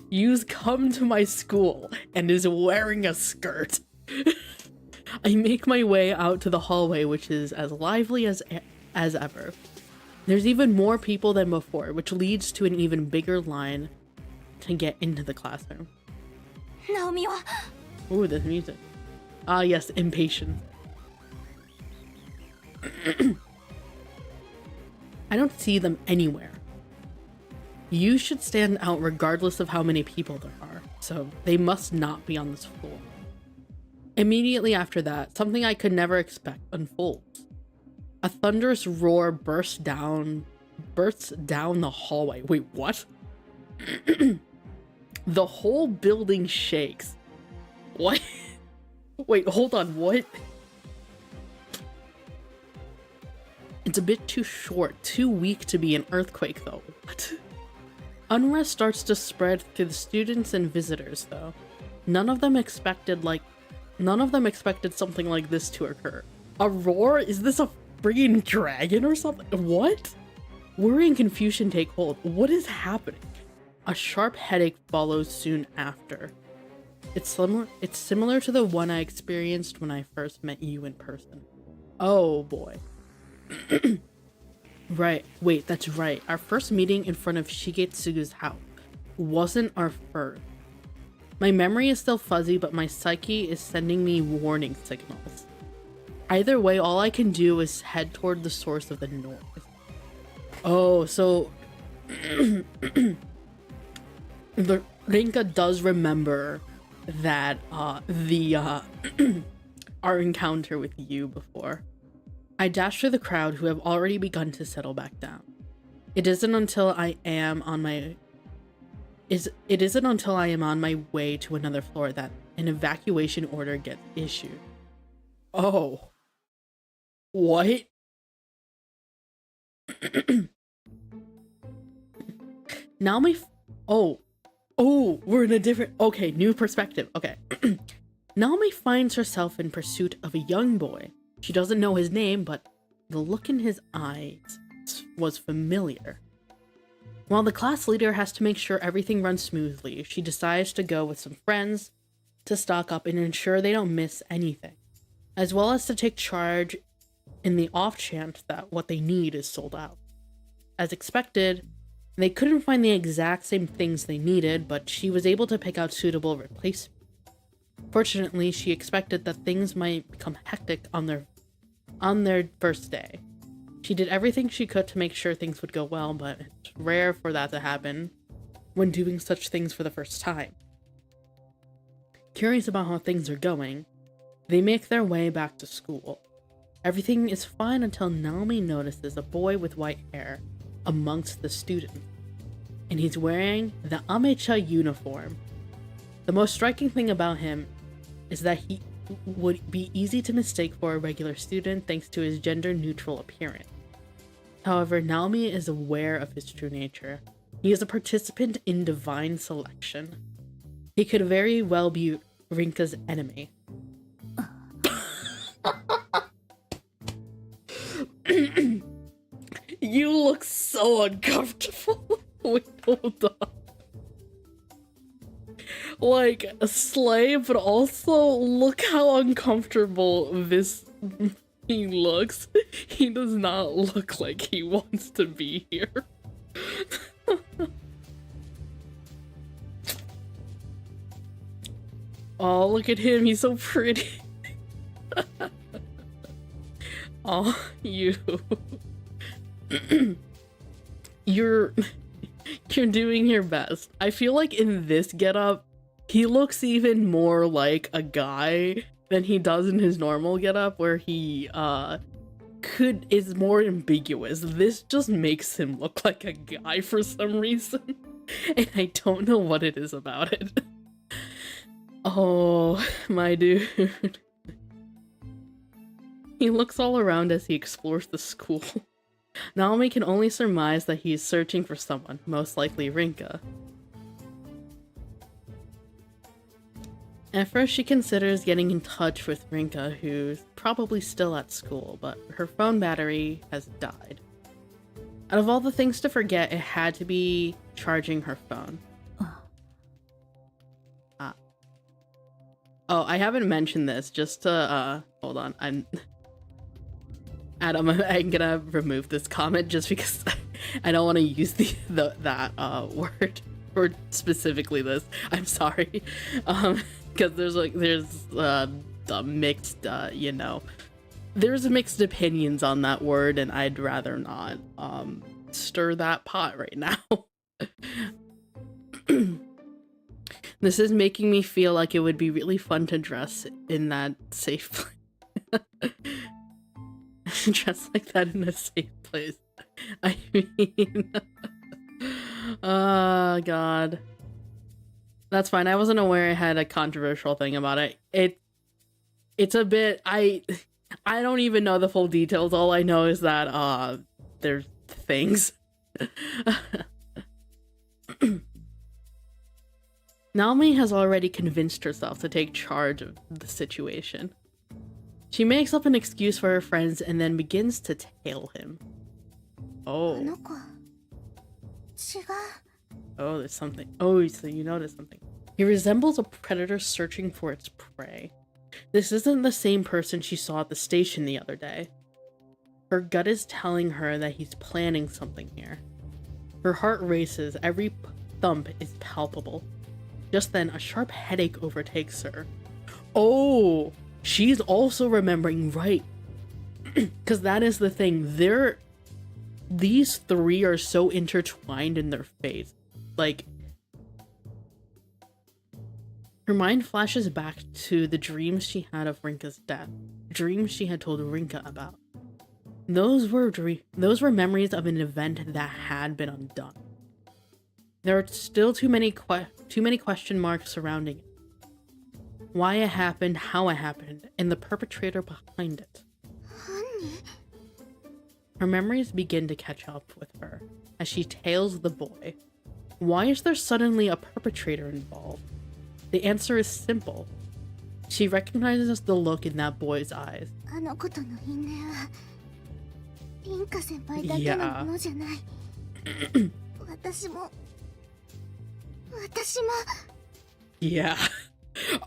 You's come to my school and is wearing a skirt. I make my way out to the hallway, which is as lively as ever. There's even more people than before, which leads to an even bigger line to get into the classroom. ナオミは？ Ooh, this music. Ah, yes, impatient. I don't see them anywhere. You should stand out regardless of how many people there are, so they must not be on this floor. Immediately after that, something I could never expect unfolds. A thunderous roar bursts down the hallway. Wait, what? The whole building shakes. What? Wait, hold on, what? It's a bit too short, too weak to be an earthquake though. What? Unrest starts to spread through the students and visitors though. None of them expected something like this to occur. A roar? Is this a friggin' dragon or something? What? Worry and confusion take hold. What is happening? A sharp headache follows soon after. It's similar to the one I experienced when I first met you in person. Oh boy. Right, wait, that's right. Our first meeting in front of Shigetsugu's house wasn't our first. My memory is still fuzzy, but my psyche is sending me warning signals. Either way, all I can do is head toward the source of the noise. Oh, so the Rinka does remember that our encounter with you before. I dash through the crowd who have already begun to settle back down. It isn't until I am on my way to another floor that an evacuation order gets issued. Oh. What? Now we're in a different, okay, new perspective. Okay. Naomi finds herself in pursuit of a young boy. She doesn't know his name, but the look in his eyes was familiar. While the class leader has to make sure everything runs smoothly, she decides to go with some friends to stock up and ensure they don't miss anything, as well as to take charge in the off chance that what they need is sold out. As expected, they couldn't find the exact same things they needed, but she was able to pick out suitable replacements. Fortunately, she expected that things might become hectic on their first day. She did everything she could to make sure things would go well, but it's rare for that to happen when doing such things for the first time. Curious about how things are going, they make their way back to school. Everything is fine until Naomi notices a boy with white hair amongst the students, and he's wearing the Amecha uniform. The most striking thing about him is that he would be easy to mistake for a regular student thanks to his gender-neutral appearance. However, Naomi is aware of his true nature. He is a participant in divine selection. He could very well be Rinka's enemy. You look so uncomfortable. Wait, hold on. Like, a slave, but also look how uncomfortable this he looks. He does not look like he wants to be here. Oh, look at him. He's so pretty. Oh, you. You're doing your best. I feel like in this getup, he looks even more like a guy than he does in his normal getup, where he is more ambiguous. This just makes him look like a guy for some reason, and I don't know what it is about it. Oh, my dude. He looks all around as he explores the school. Naomi can only surmise that he is searching for someone, most likely Rinka. At first, she considers getting in touch with Rinka, who's probably still at school, but her phone battery has died. Out of all the things to forget, it had to be charging her phone. Oh, I haven't mentioned this, just to, hold on, Adam, I'm gonna remove this comment just because I don't want to use that word for specifically this. I'm sorry, because there's mixed, you know, there's mixed opinions on that word, and I'd rather not stir that pot right now. This is making me feel like it would be really fun to dress in that safe place. Dress like that in a safe place. I mean, oh god. That's fine. I wasn't aware I had a controversial thing about it. It's a bit, I don't even know the full details. All I know is that there's things. Naomi has already convinced herself to take charge of the situation. She makes up an excuse for her friends and then begins to tail him. Oh. Oh, there's something. Oh, so you notice something. He resembles a predator searching for its prey. This isn't the same person she saw at the station the other day. Her gut is telling her that he's planning something here. Her heart races, every thump is palpable. Just then, a sharp headache overtakes her. Oh, she's also remembering, right? Because that is the thing. These three are so intertwined in their fates. Like, her mind flashes back to the dreams she had of Rinka's death. Dreams she had told Rinka about. Those were memories of an event that had been undone. There are still too many question marks surrounding it. Why it happened, how it happened, and the perpetrator behind it. Her memories begin to catch up with her as she tails the boy. Why is there suddenly a perpetrator involved? The answer is simple. She recognizes the look in that boy's eyes. Yeah. Yeah.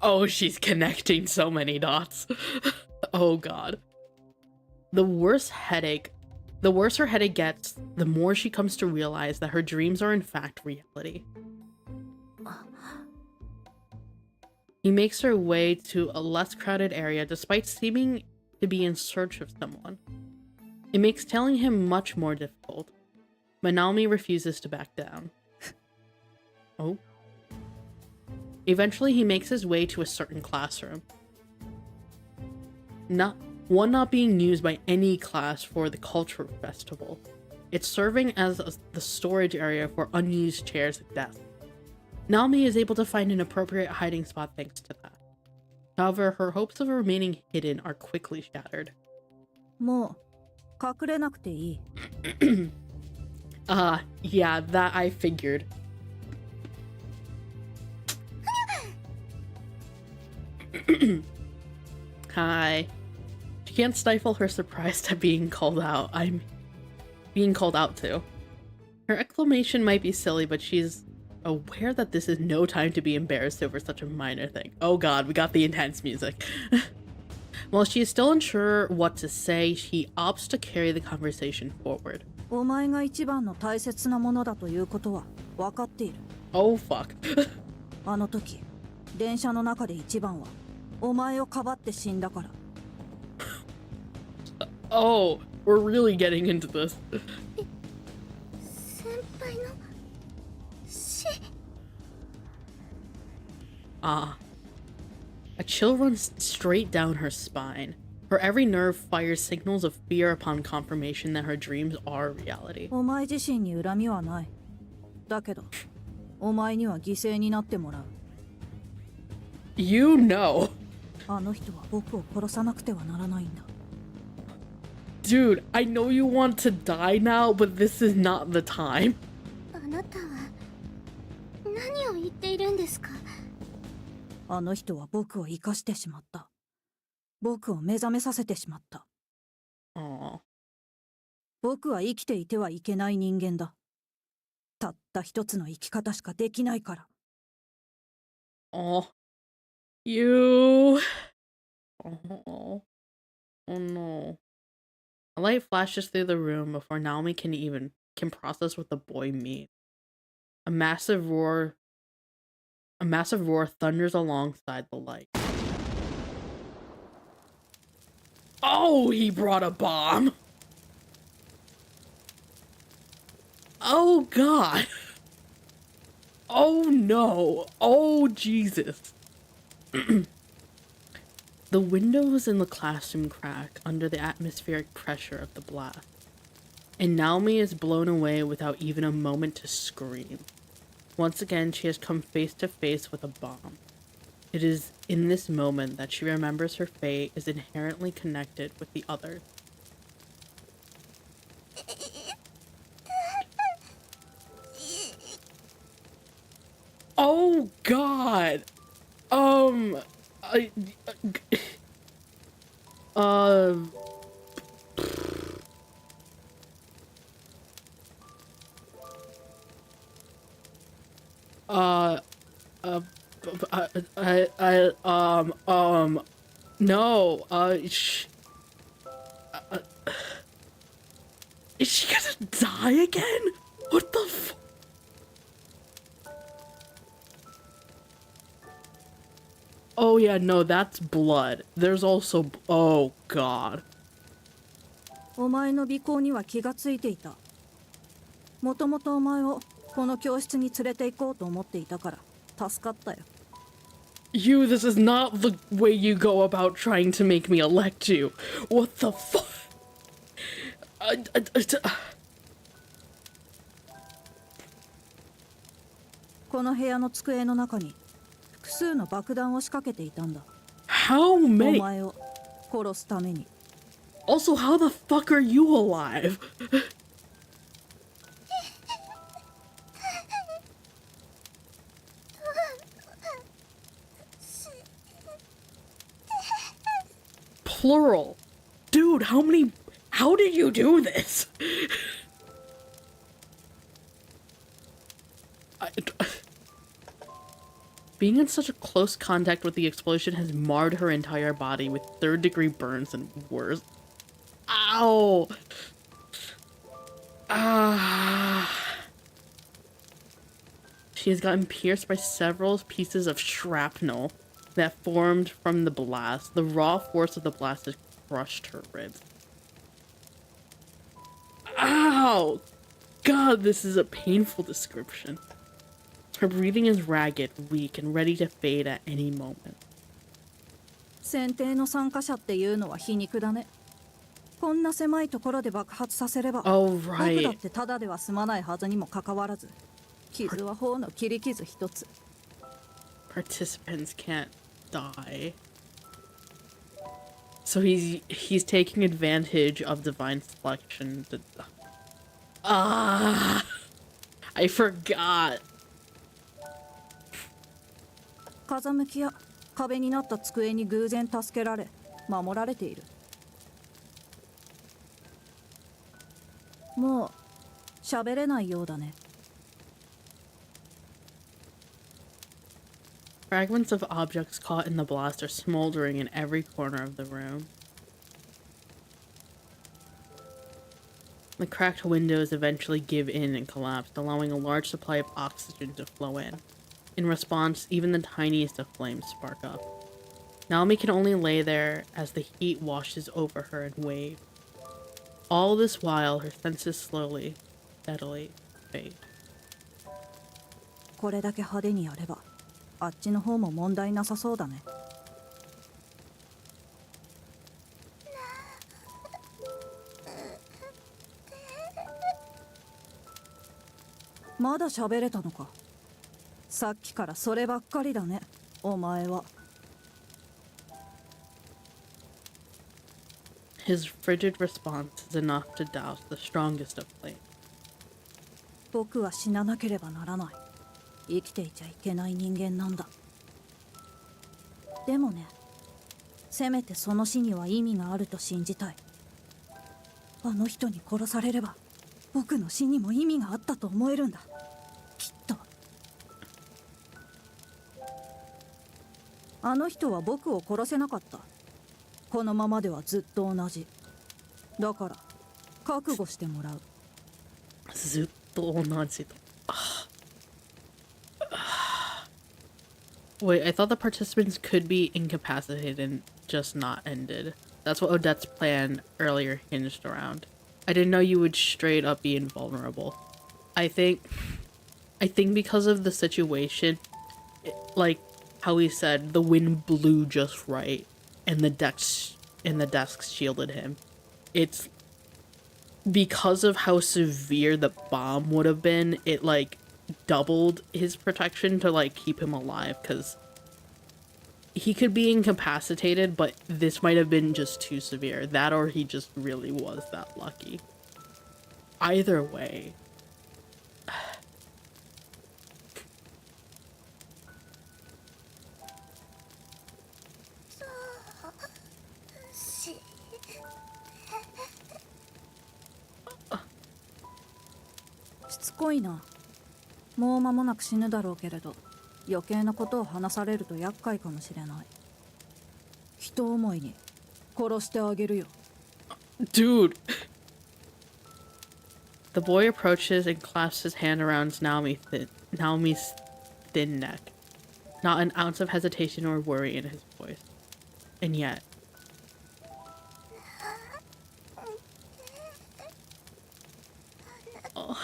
Oh, she's connecting so many dots. Oh god. The worse her headache gets, the more she comes to realize that her dreams are in fact reality. He makes her way to a less crowded area despite seeming to be in search of someone. It makes telling him much more difficult, but Naomi refuses to back down. Oh. Eventually, he makes his way to a certain classroom. One not being used by any class for the culture festival. It's serving as the storage area for unused chairs and desks. Naomi is able to find an appropriate hiding spot thanks to that. However, her hopes of remaining hidden are quickly Yeah, that I figured. Hi. She can't stifle her surprise at being called out. I'm being called out to. Her exclamation might be silly, but she's aware that this is no time to be embarrassed over such a minor thing. Oh god, we got the intense music. While she is still unsure what to say, she opts to carry the conversation forward. Oh fuck. あの時、電車の中で一番はお前をかばって死んだから。Oh, we're really getting into this. 先輩の死。A chill runs straight down her spine. Her every nerve fires signals of fear upon confirmation that her dreams are reality. お前自身に恨みはない。だけど、お前には犠牲になってもらう。You know. あの人は僕を殺さなくてはならないんだ。Dude, I know you want to die now, but this is not the time. あなたは何を言っているんですか？あの人は僕を生かしてしまった。僕を目覚めさせてしまった。僕は生きていてはいけない人間だ。たった一つの生き方しかできないから。You. Oh no. A light flashes through the room before Naomi can process what the boy means. A massive roar thunders alongside the light. Oh, he brought a bomb. Oh god. Oh no. Oh Jesus. The windows in the classroom crack under the atmospheric pressure of the blast, and Naomi is blown away without even a moment to scream. Once again, she has come face to face with a bomb. It is in this moment that she remembers her fate is inherently connected with the others. Oh god! No, is she gonna die again? What the f- Oh yeah, no, that's blood. There's also, oh god. お前の尾行には気がついていた。もともとお前をこの教室に連れて行こうと思っていたから助かったよ。You, this is not the way you go about trying to make me elect you. What the fuck? この部屋の机の中に複数の爆弾を仕掛けていたんだ。How many? お前を殺すために。Also, how the fuck are you alive? Plural. Dude, how did you do this? Being in such a close contact with the explosion has marred her entire body with third-degree burns and worse. Ow! She has gotten pierced by several pieces of shrapnel that formed from the blast. The raw force of the blast has crushed her ribs. Ow! God, this is a painful description. Her breathing is ragged, weak, and ready to fade at any moment. 選定の参加者っていうのは皮肉だね。こんな狭いところで爆発させれば、僕だってただでは済まないはずにもかかわらず、傷は頬の切り傷一つ。Participants can't die. So he's taking advantage of divine selection to... Ah, I forgot. 風向きや壁になった机に偶然助けられ守られている。もう喋れないようだね。Fragments of objects caught in the blast are smoldering in every corner of the room. The cracked windows eventually give in and collapse, allowing a large supply of oxygen to flow in. In response, even the tiniest of flames spark up. Naomi can only lay there as the heat washes over her and waves. All this while, her senses slowly, steadily fade. これだけ派手にやれば、あっちの方も問題なさそうだね。まだ喋れたのか。さっきからそればっかりだね、お前は。His frigid response is enough to douse the strongest of flames. 僕は死ななければならない。生きていちゃいけない人間なんだ。でもね、せめてその死には意味があると信じたい。あの人に殺されれば、僕の死にも意味があったと思えるんだ。きっと。あの人は僕を殺せなかった。このままではずっと同じ。だから覚悟してもらう。ずっと同じと。Wait, I thought the participants could be incapacitated and just not ended. That's what Odette's plan earlier hinged around. I didn't know you would straight up be invulnerable. I think because of the situation, like how he said, the wind blew just right, and the desks shielded him. It's because of how severe the bomb would have been. It like doubled his protection to like keep him alive, because he could be incapacitated, but this might have been just too severe. That or he just really was that lucky. Either way. It's しつこいな。もう間もなく死ぬだろうけれど、余計なことを話されると厄介かもしれない。人思いに殺してあげるよ。Dude. The boy approaches and clasps his hand around Naomi's thin neck. Not an ounce of hesitation or worry in his voice. And yet... Oh.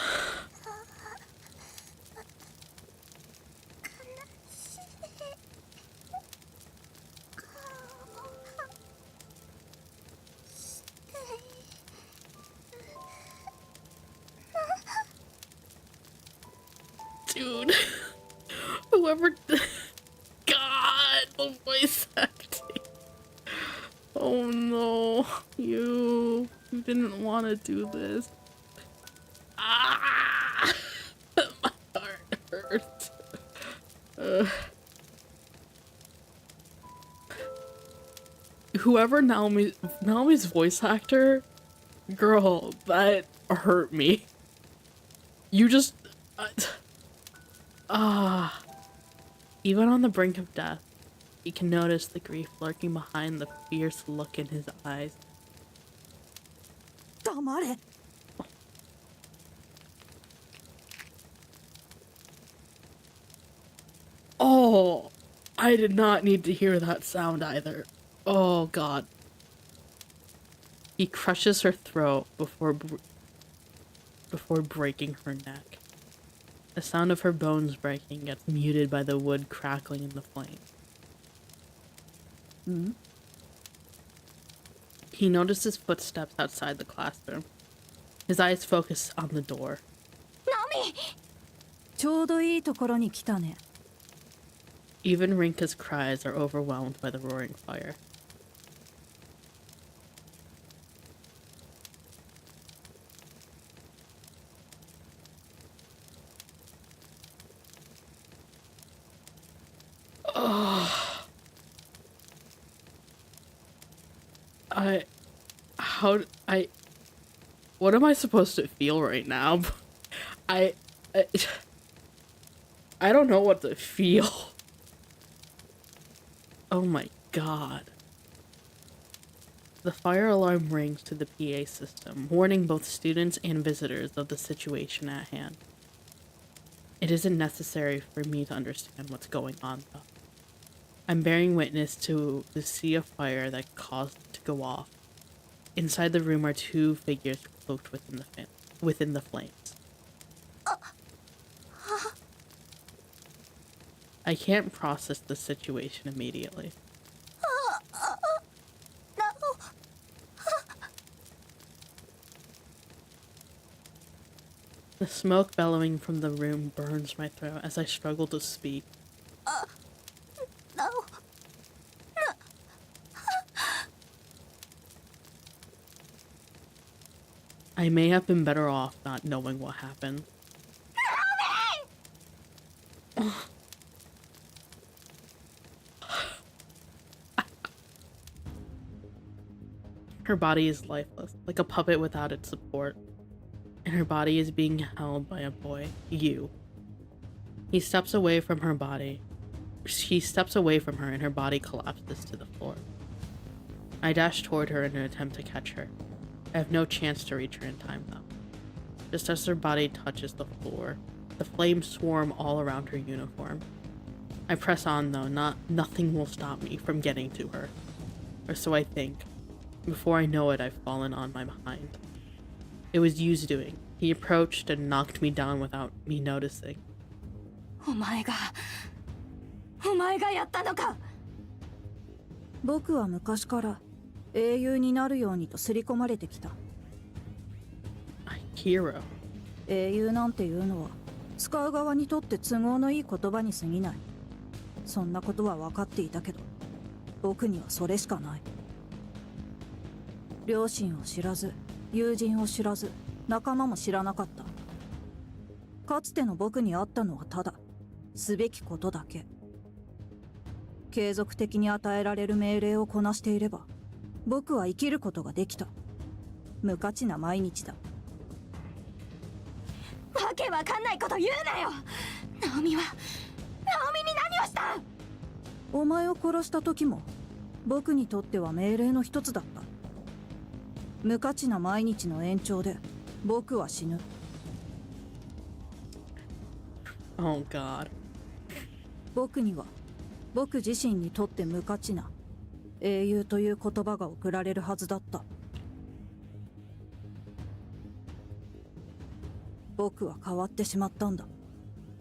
Dude, whoever, God, the voice acting. Oh no, you didn't want to do this. Ah, my heart hurts. Whoever Naomi's voice actor, girl, that hurt me. You just. Even on the brink of death, he can notice the grief lurking behind the fierce look in his eyes. Damare. Oh, I did not need to hear that sound either. Oh god. He crushes her throat before breaking her neck. The sound of her bones breaking gets muted by the wood crackling in the flame. Hmm? He notices footsteps outside the classroom. His eyes focus on the door. Naomi! ちょうどいいところに来たね。 Even Rinka's cries are overwhelmed by the roaring fire. What am I supposed to feel right now? I don't know what to feel. Oh my god. The fire alarm rings to the PA system, warning both students and visitors of the situation at hand. It isn't necessary for me to understand what's going on, though. I'm bearing witness to the sea of fire that caused it to go off. Inside the room are two figures cloaked within the flames. I can't process the situation immediately. The smoke bellowing from the room burns my throat as I struggle to speak. No. I may have been better off not knowing what happened. Her body is lifeless, like a puppet without its support. And her body is being held by a boy, you. He steps away from her body. She steps away from her and her body collapses to the floor. I dash toward her in an attempt to catch her. I have no chance to reach her in time, though. Just as her body touches the floor, the flames swarm all around her uniform. I press on, though. Nothing will stop me from getting to her. Or so I think. Before I know it, I've fallen on my behind. It was Yu's doing. He approached and knocked me down without me noticing. お前がやったのか。僕は昔から英雄になるようにと刷り込まれてきた。Hero. 英雄なんていうのは使う側にとって都合のいい言葉に過ぎない。そんなことは分かっていたけど、僕にはそれしかない。両親を知らず、友人を知らず、仲間も知らなかった。かつての僕にあったのはただすべきことだけ。継続的に与えられる命令をこなしていれば、僕は生きることができた。無価値な毎日だ。わけわかんないこと言うなよ。ナオミに何をした？お前を殺した時も僕にとっては命令の一つだった。無価値な毎日の延長で僕は死ぬ。Oh God. 僕には僕自身にとって無価値な英雄という言葉が贈られるはずだった。僕は変わってしまったんだ。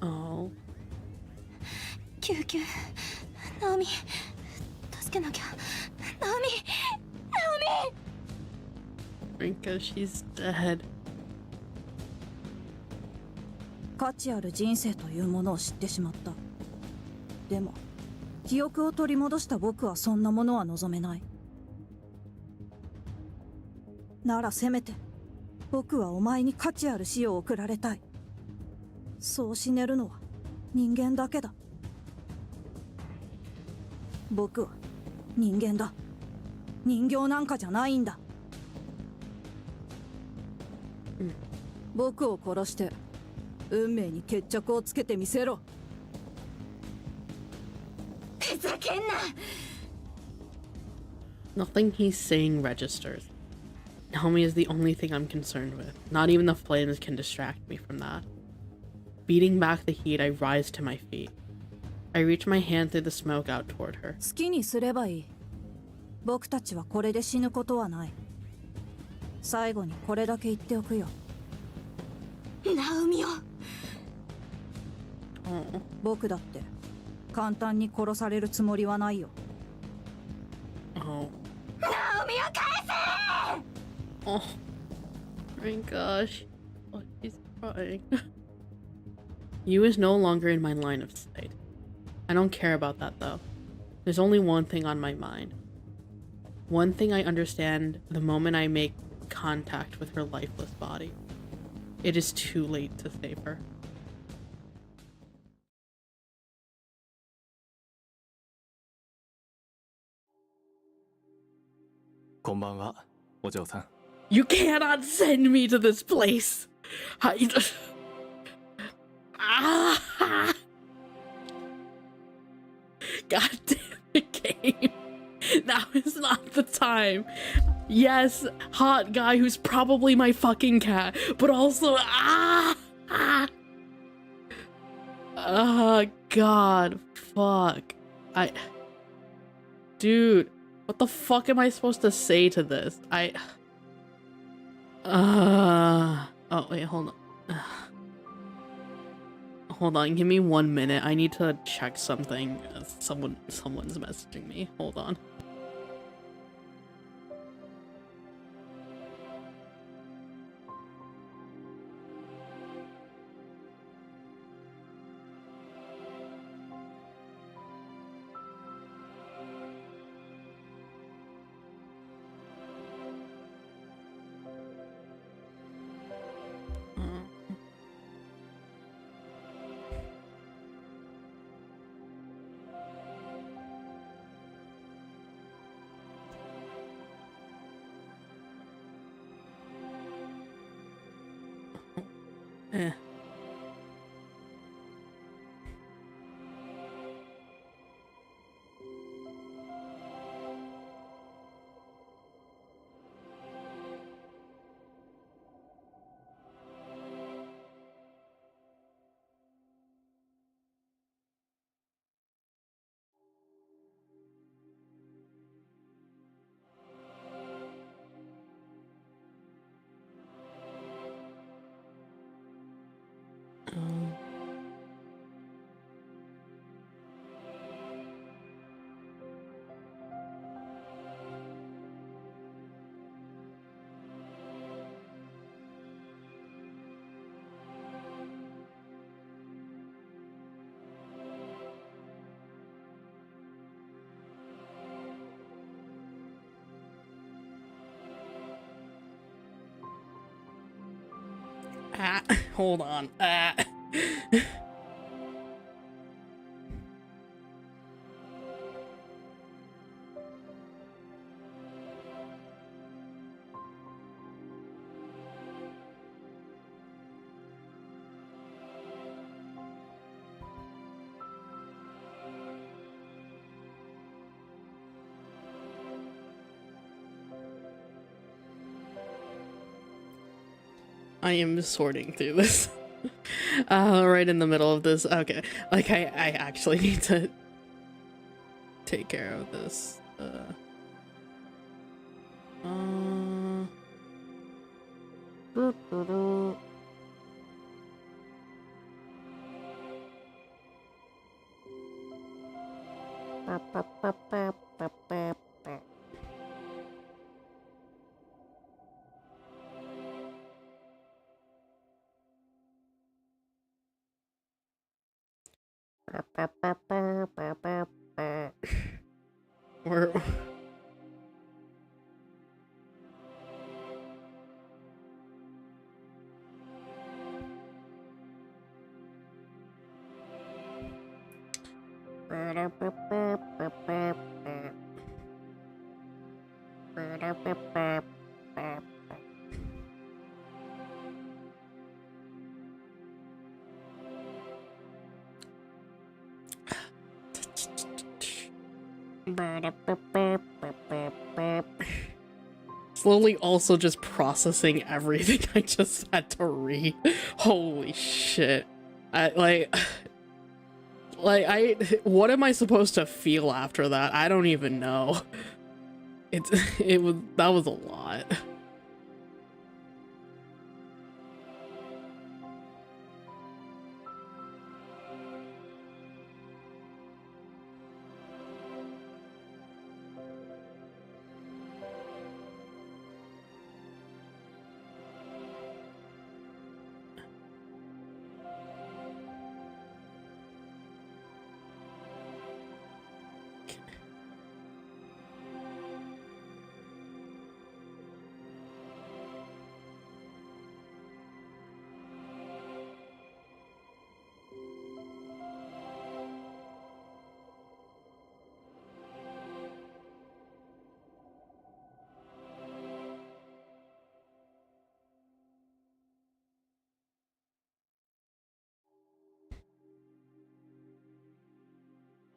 Oh. 救急。ナオミ、助けなきゃ。ナオミ。Because she's dead. 価値ある人生というものを知ってしまった。でも記憶を取り戻した僕はそんなものは望めない。ならせめて僕はお前に価値ある死を送られたい。そう死ねるのは人間だけだ。僕は人間だ。人形なんかじゃないんだ。僕を殺して運命に決着をつけてみせろ。ふざけんな。 Nothing he's saying registers. Naomi is the only thing I'm concerned with. Not even the flames can distract me from that. Beating back the heat, I rise to my feet. I reach my hand through the smoke out toward her. 好きにすればいい。僕たちはこれで死ぬことはない。最後にこれだけ言っておくよ。ナオミを。僕だって簡単に殺されるつもりはないよ。ナオミを返せ。 Oh my gosh. Oh, she's crying. You is no longer in my line of sight. I don't care about that though. There's only one thing on my mind. One thing I understand the moment I make contact with her lifeless body. It is too late to save her. You cannot send me to this place. God damn it, game. Now is not the time. Yes, hot guy who's probably my fucking cat, but also God, fuck. Dude, what the fuck am I supposed to say to this? Oh wait, hold on. Hold on, give me 1 minute. I need to check something. Someone's messaging me. Hold on. Eh. Hold on. I am sorting through this. Right in the middle of this. Okay. Like, I actually need to take care of this. Where? Slowly also just processing everything I just had to read. Holy shit. What am I supposed to feel after that? I don't even know. That was a lot.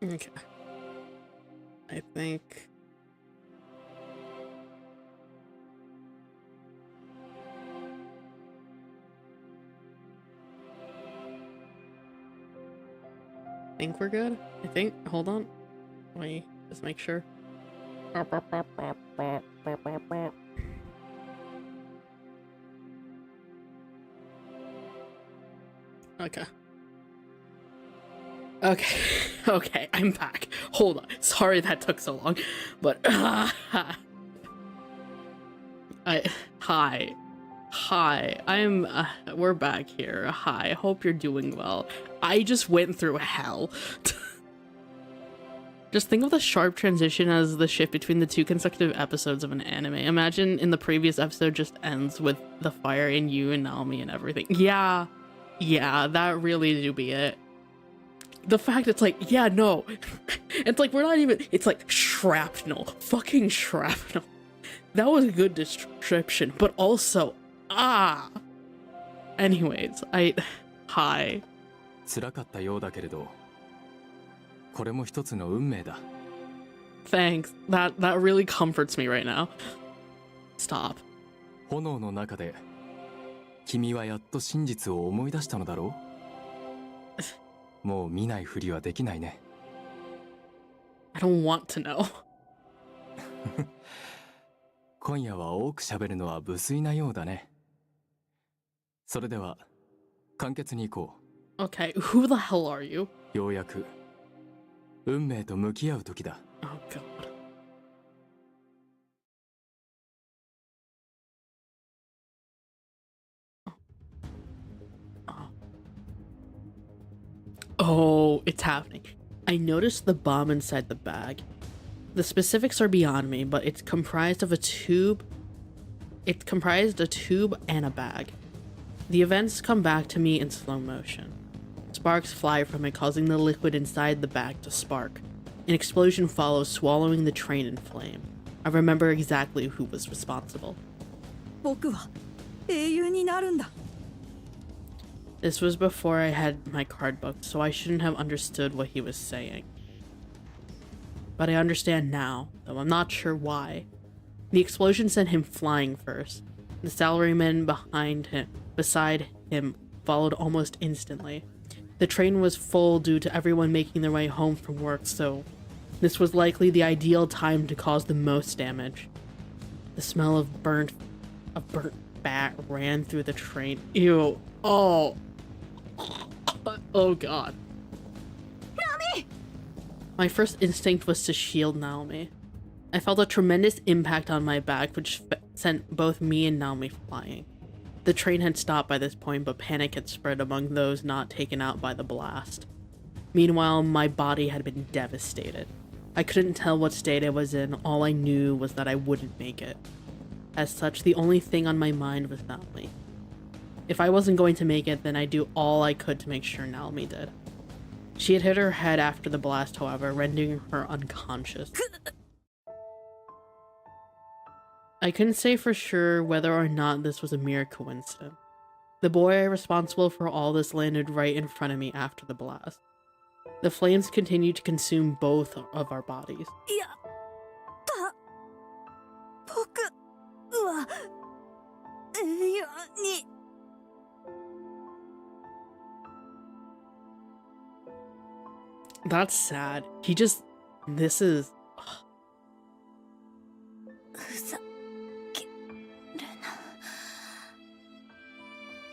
Okay. I think... we're good. I think. Hold on. Let me just make sure. Okay. Okay. Okay, I'm back. Hold on. Sorry that took so long, but hi. I'm we're back here. Hi. Hope you're doing well. I just went through hell. Just think of the sharp transition as the shift between the two consecutive episodes of an anime. Imagine in the previous episode just ends with the fire in you and Naomi and everything. Yeah, that really do be it. The fact it's like, yeah, no. It's like, we're not even, it's like shrapnel. Fucking shrapnel. That was a good description, but also, Anyways, hi. 辛かったようだけれど、これも一つの運命だ。 Thanks. That really comforts me right now. Stop. 炎の中で、君はやっと真実を思い出したのだろう？もう見ないふりはできないね。I don't want to know. 今夜は多く喋るのは無粋なようだね。それでは、簡潔に行こう。Okay, who the hell are you? ようやく、運命と向き合う時だ。Oh god. Oh, it's happening. I noticed the bomb inside the bag. The specifics are beyond me, but it's comprised of a tube. It's comprised a tube and a bag. The events come back to me in slow motion. Sparks fly from it, causing the liquid inside the bag to spark. An explosion follows, swallowing the train in flame. I remember exactly who was responsible. This was before I had my card book, so I shouldn't have understood what he was saying. But I understand now, though I'm not sure why. The explosion sent him flying first. The salaryman beside him followed almost instantly. The train was full due to everyone making their way home from work, so this was likely the ideal time to cause the most damage. The smell of burnt fat ran through the train. Ew. Oh. Oh god. Naomi! My first instinct was to shield Naomi. I felt a tremendous impact on my back, which sent both me and Naomi flying. The train had stopped by this point, but panic had spread among those not taken out by the blast. Meanwhile, my body had been devastated. I couldn't tell what state I was in. All I knew was that I wouldn't make it. As such, the only thing on my mind was Naomi. If I wasn't going to make it, then I'd do all I could to make sure Naomi did. She had hit her head after the blast, however, rendering her unconscious. I couldn't say for sure whether or not this was a mere coincidence. The boy responsible for all this landed right in front of me after the blast. The flames continued to consume both of our bodies. That's sad. This is...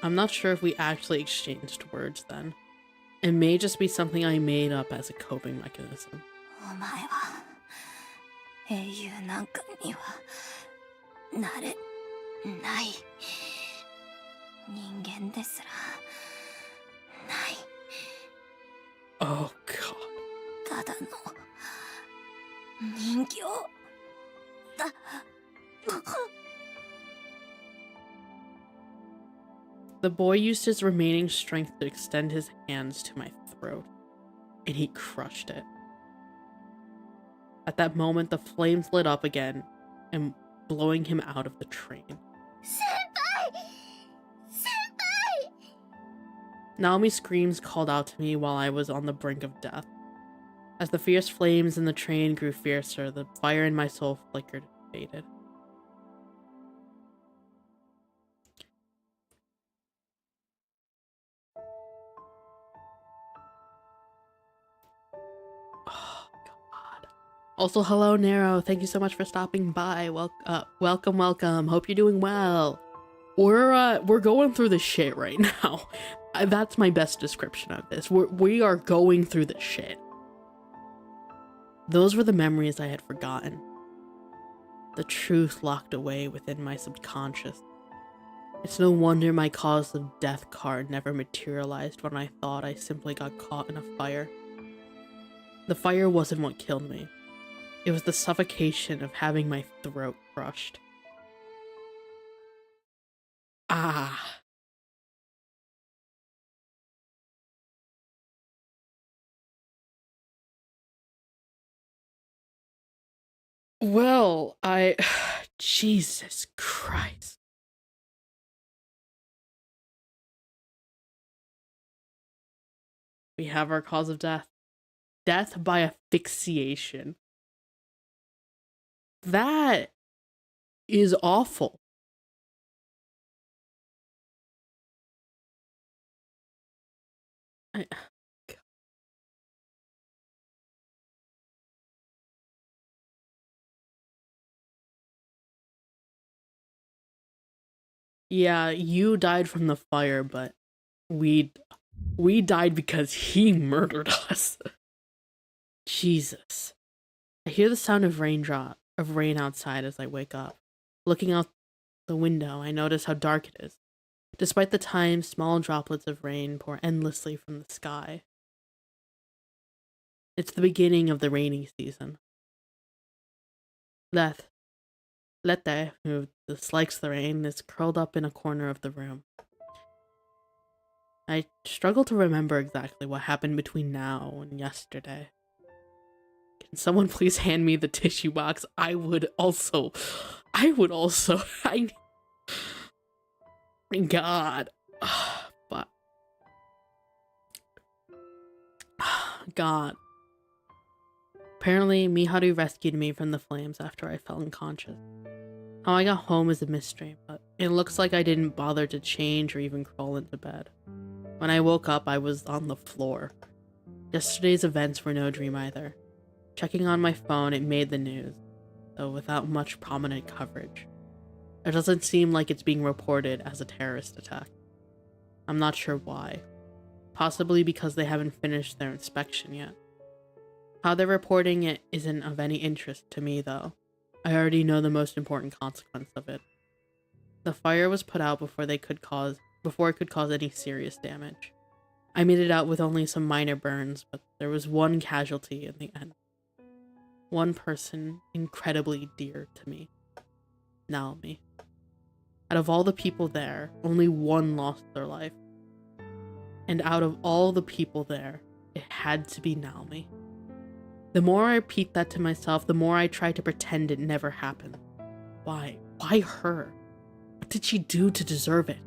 I'm not sure if we actually exchanged words then. It may just be something I made up as a coping mechanism. Oh god. The boy used his remaining strength to extend his hands to my throat, and he crushed it. At that moment, the flames lit up again, and blowing him out of the train. Senpai! Senpai! Naomi's screams called out to me while I was on the brink of death. As the fierce flames in the train grew fiercer, the fire in my soul flickered and faded. Oh, God. Also, hello, Nero. Thank you so much for stopping by. Welcome, welcome. Hope you're doing well. We're going through the shit right now. That's my best description of this. We are going through the shit. Those were the memories I had forgotten. The truth locked away within my subconscious. It's no wonder my cause of death card never materialized when I thought I simply got caught in a fire. The fire wasn't what killed me. It was the suffocation of having my throat crushed. Ah. Well, Jesus Christ. We have our cause of death. Death by asphyxiation. That is awful. Yeah, you died from the fire, but we died because he murdered us. Jesus. I hear the sound of rain outside as I wake up. Looking out the window, I notice how dark it is. Despite the time, small droplets of rain pour endlessly from the sky. It's the beginning of the rainy season. Lette, who dislikes the rain, is curled up in a corner of the room. I struggle to remember exactly what happened between now and yesterday. Can someone please hand me the tissue box? I would also. God. But. God. Apparently, Miharu rescued me from the flames after I fell unconscious. How I got home is a mystery, but it looks like I didn't bother to change or even crawl into bed. When I woke up, I was on the floor. Yesterday's events were no dream either. Checking on my phone, it made the news, though without much prominent coverage. It doesn't seem like it's being reported as a terrorist attack. I'm not sure why. Possibly because they haven't finished their inspection yet. How they're reporting it isn't of any interest to me, though. I already know the most important consequence of it. The fire was put out before it could cause any serious damage. I made it out with only some minor burns, but there was one casualty in the end. One person incredibly dear to me. Naomi. Out of all the people there, only one lost their life. And out of all the people there, it had to be Naomi. The more I repeat that to myself, the more I try to pretend it never happened. Why? Why her? What did she do to deserve it?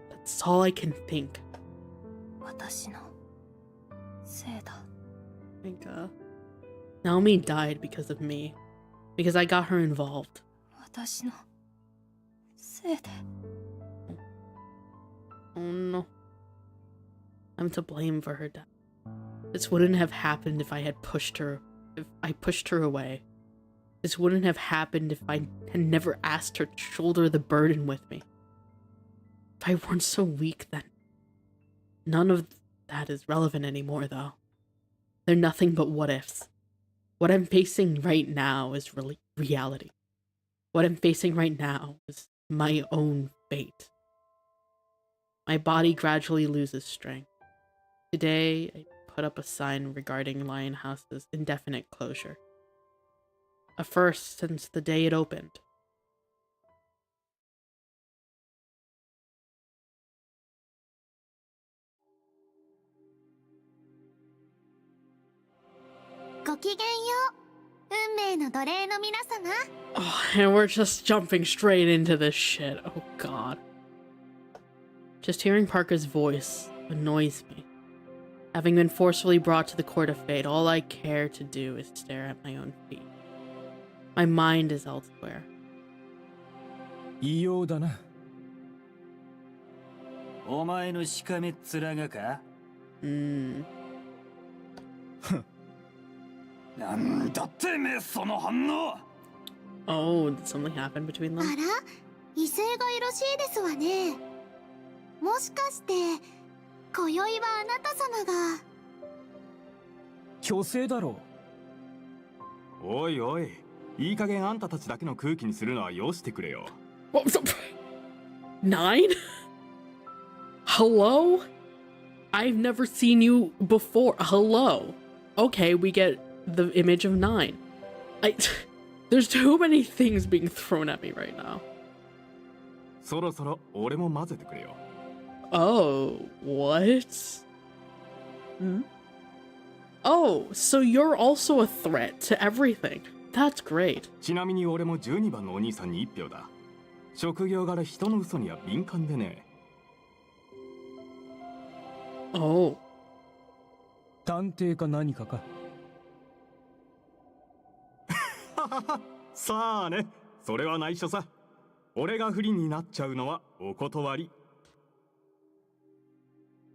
That's all I can think. Naomi died because of me. Because I got her involved. Oh no. I'm to blame for her death. This wouldn't have happened if I pushed her away. This wouldn't have happened if I had never asked her to shoulder the burden with me. If I weren't so weak then. None of that is relevant anymore, though. They're nothing but what ifs. What I'm facing right now is reality. What I'm facing right now is my own fate. My body gradually loses strength. Today, I put up a sign regarding Lionhouse's indefinite closure. A first since the day it opened. Oh, and we're just jumping straight into this shit. Oh god. Just hearing Parker's voice annoys me. Having been forcefully brought to the court of fate, all I care to do is stare at my own feet. My mind is elsewhere. 異様だな。お前のしかめっ面がか？なんだてめえその反応。 Oh, did something happen between them? あら、威勢がよろしいですわね。もしかして今宵はあなた様が。虚勢だろう。おいおい、いい加減あんたたちだけの空気にするのはよしてくれよ。What was up? 9? Hello? I've never seen you before. Hello? Okay, we get the image of 9. There's too many things being thrown at me right now. そろそろ俺も混ぜてくれよ。Oh, what? Oh, so you're also a threat to everything. That's great. ちなみに俺も12番のお兄さんに1票だ。職業柄人の嘘には敏感でね。Oh. 探偵か何かか。さあね、それは内緒さ。俺が不利になっちゃうのはお断り。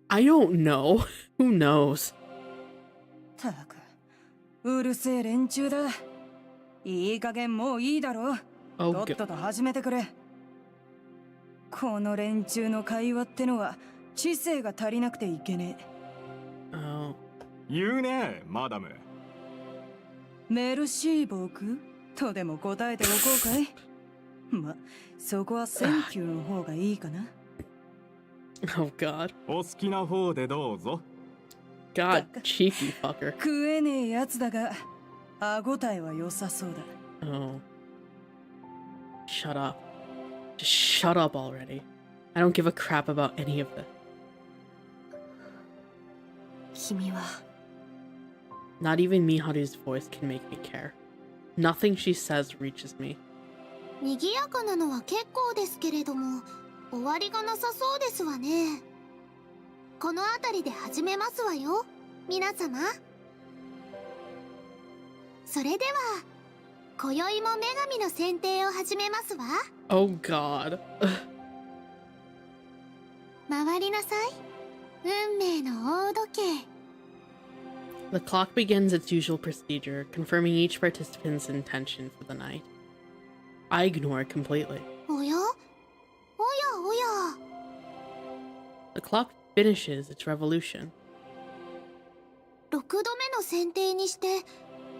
I don't know. Who knows? たく、うるせえ連中だ。いい加減もういいだろ。とっとと始めてくれ。この連中の会話ってのは知性が足りなくていけねえ。Oh. 言うね、マダム。メルシー僕とでも答えておこうかい。ま、そこはセンキューの方がいいかな。Oh God. お好きな方でどうぞ。God, cheeky fucker. 食えねえやつだが、歯ごたえは良さそうだ。Oh. Shut up. Just shut up already. I don't give a crap about any of this. 君は Not even Miharu's voice can make me care. Nothing she says reaches me. 賑やかなのは結構ですけれども、終わりがなさそうですわね。この辺りで始めますわよ、皆様。それでは、今宵も女神の選定を始めますわ。Oh God. 回りなさい。運命の大時計。The clock begins its usual procedure, confirming each participant's intention for the night. I ignore it completely. おや？おやおや。The clock finishes its revolution. 6度目の選定にして、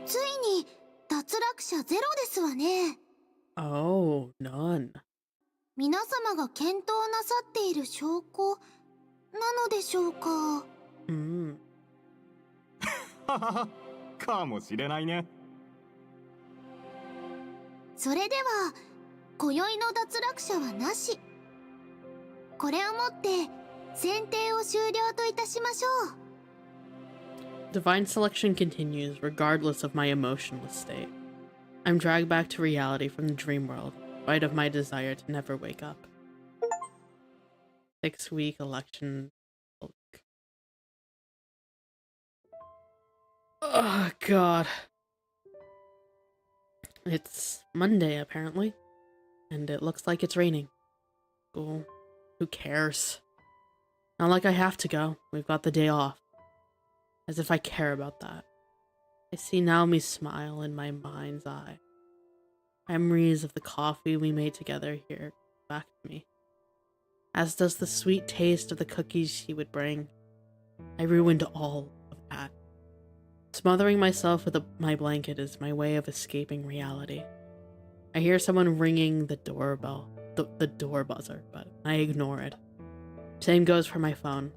ついに脱落者ゼロですわね。Oh, none. 皆様が検討なさっている証拠なのでしょうか。かもしれないね。それでは今宵の脱落者はなし。これをもって選定を終了といたしましょう。Divine selection continues regardless of my emotionless state. I'm dragged back to reality from the dream world, in spite of my desire to never wake up. 6-week election. Oh God. It's Monday apparently, and it looks like it's raining. School. Who cares? Not like I have to go. We've got the day off. As if I care about that. I see Naomi's smile in my mind's eye. Memories of the coffee we made together here back to me. As does the sweet taste of the cookies she would bring. I ruined all of that. Smothering myself with my blanket is my way of escaping reality. I hear someone ringing the doorbell, the door buzzer, but I ignore it. Same goes for my phone.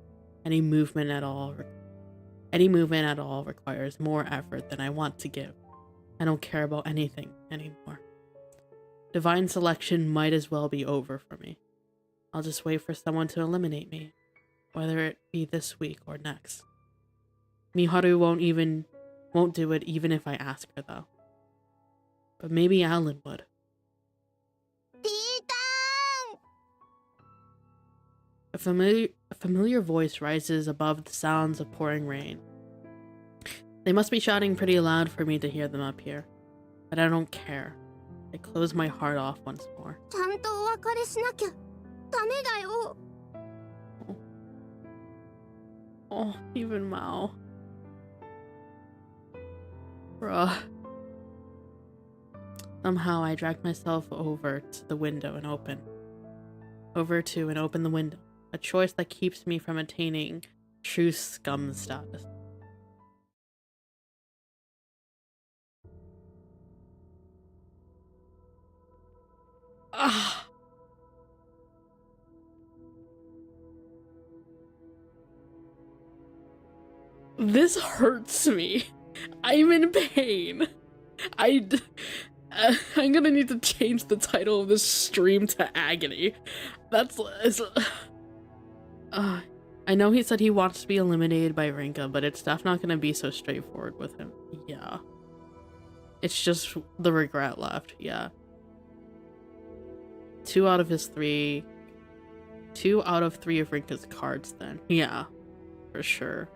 Any movement at all requires more effort than I want to give. I don't care about anything anymore. Divine selection might as well be over for me. I'll just wait for someone to eliminate me, whether it be this week or next. Miharu won't do it even if I ask her though. But maybe Alan would. ピータ A familiar voice rises above the sounds of pouring rain. They must be shouting pretty loud for me to hear them up here, but I don't care. I close my heart off once more. Oh, even Mao. Bruh. Somehow I drag myself over to the window and open. Over to and open the window. A choice that keeps me from attaining true scum status. Ah. This hurts me. I'm in pain. I'm gonna need to change the title of this stream to Agony. I know he said he wants to be eliminated by Rinka, but it's definitely not gonna be so straightforward with him. Yeah. It's just the regret left, yeah. 2 out of 3 of Rinka's cards then. Yeah, for sure.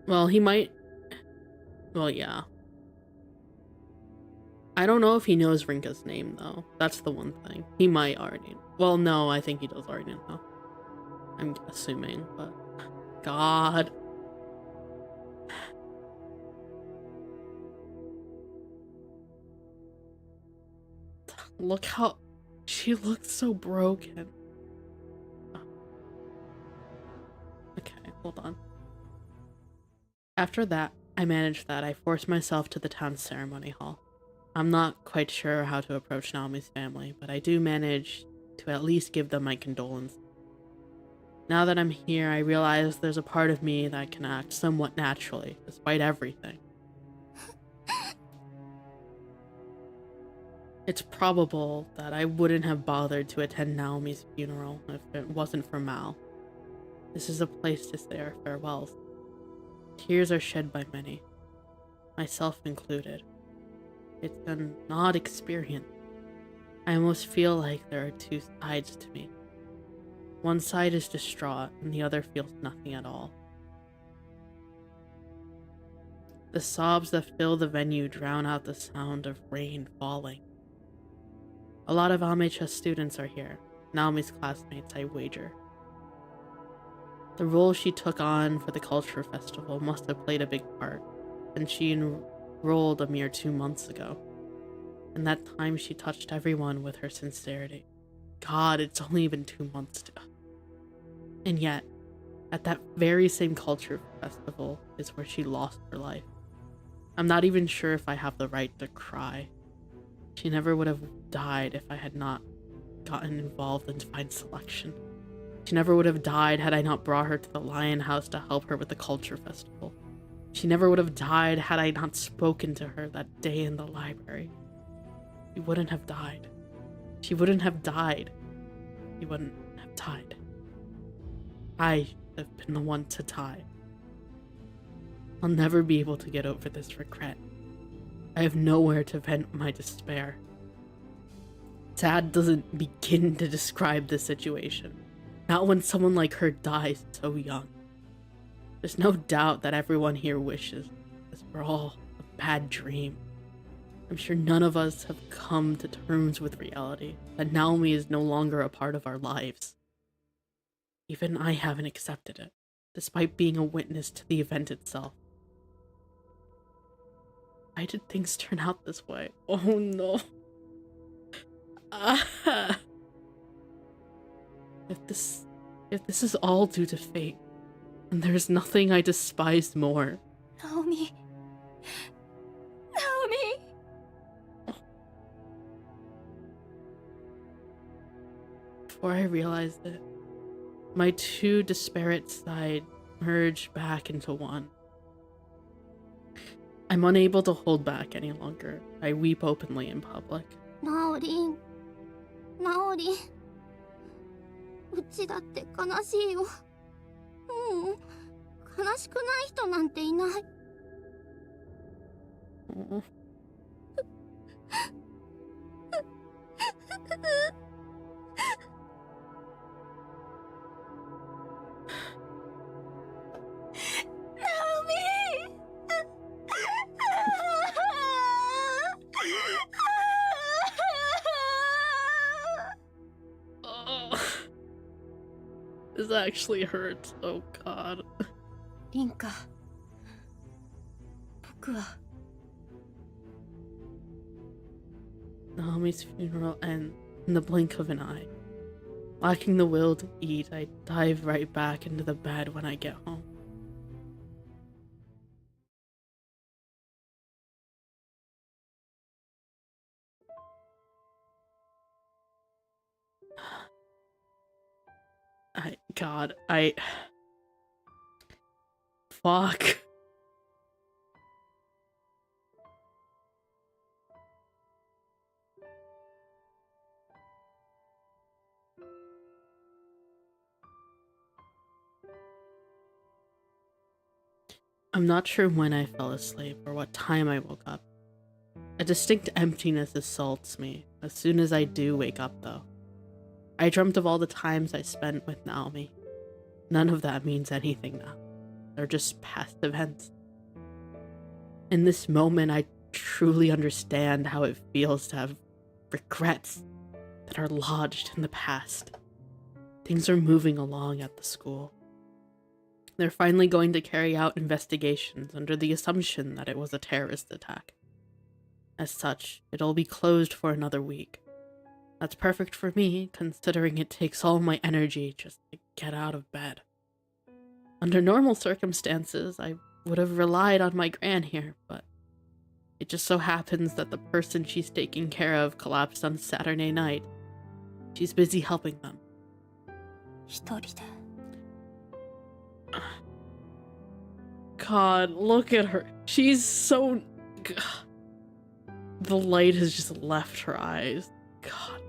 Well, he might... Well, yeah. I don't know if he knows Rinka's name, though. That's the one thing. He might already... Well, no, I think he does already know. I'm assuming, but... God. Look how... She looks so broken. Okay, hold on. After that, I managed that. I forced myself to the town ceremony hall. I'm not quite sure how to approach Naomi's family, but I do manage to at least give them my condolences. Now that I'm here, I realize there's a part of me that can act somewhat naturally, despite everything. It's probable that I wouldn't have bothered to attend Naomi's funeral if it wasn't for Mal. This is a place to say our farewells. Tears are shed by many, myself included. It's an odd experience. I almost feel like there are 2 sides to me. One side is distraught, and the other feels nothing at all. The sobs that fill the venue drown out the sound of rain falling. A lot of LMHS students are here, Naomi's classmates, I wager. The role she took on for the culture festival must have played a big part, and she enrolled a mere 2 months ago. And that time she touched everyone with her sincerity. God, it's only been 2 months to... And yet, at that very same culture festival is where she lost her life. I'm not even sure if I have the right to cry. She never would have died if I had not gotten involved in divine selection. She never would have died had I not brought her to the Lion House to help her with the culture festival. She never would have died had I not spoken to her that day in the library. She wouldn't have died. She wouldn't have died. She wouldn't have died. I should have been the one to die. I'll never be able to get over this regret. I have nowhere to vent my despair. Sad doesn't begin to describe the situation. Not when someone like her dies so young. There's no doubt that everyone here wishes this were all a bad dream. I'm sure none of us have come to terms with reality, that Naomi is no longer a part of our lives. Even I haven't accepted it, despite being a witness to the event itself. Why did things turn out this way? Oh no. If this is all due to fate, then there's nothing I despise more. Naomi. Before I realized it, my 2 disparate sides merged back into one. I'm unable to hold back any longer. I weep openly in public. ナオリンうちだって悲しいよ。悲しくない人なんていない。This actually hurts. Oh god. リンカ、僕は Naomi's funeral ends in the blink of an eye. Lacking the will to eat, I dive right back into the bed when I get home. Fuck. I'm not sure when I fell asleep or what time I woke up. A distinct emptiness assaults me as soon as I do wake up, though. I dreamt of all the times I spent with Naomi. None of that means anything now. They're just past events. In this moment, I truly understand how it feels to have regrets that are lodged in the past. Things are moving along at the school. They're finally going to carry out investigations under the assumption that it was a terrorist attack. As such, it'll be closed for another week. That's perfect for me, considering it takes all my energy just to get out of bed. Under normal circumstances, I would have relied on my gran here, but it just so happens that the person she's taking care of collapsed on Saturday night. She's busy helping them. 一人で God, look at her. She's so... The light has just left her eyes. God.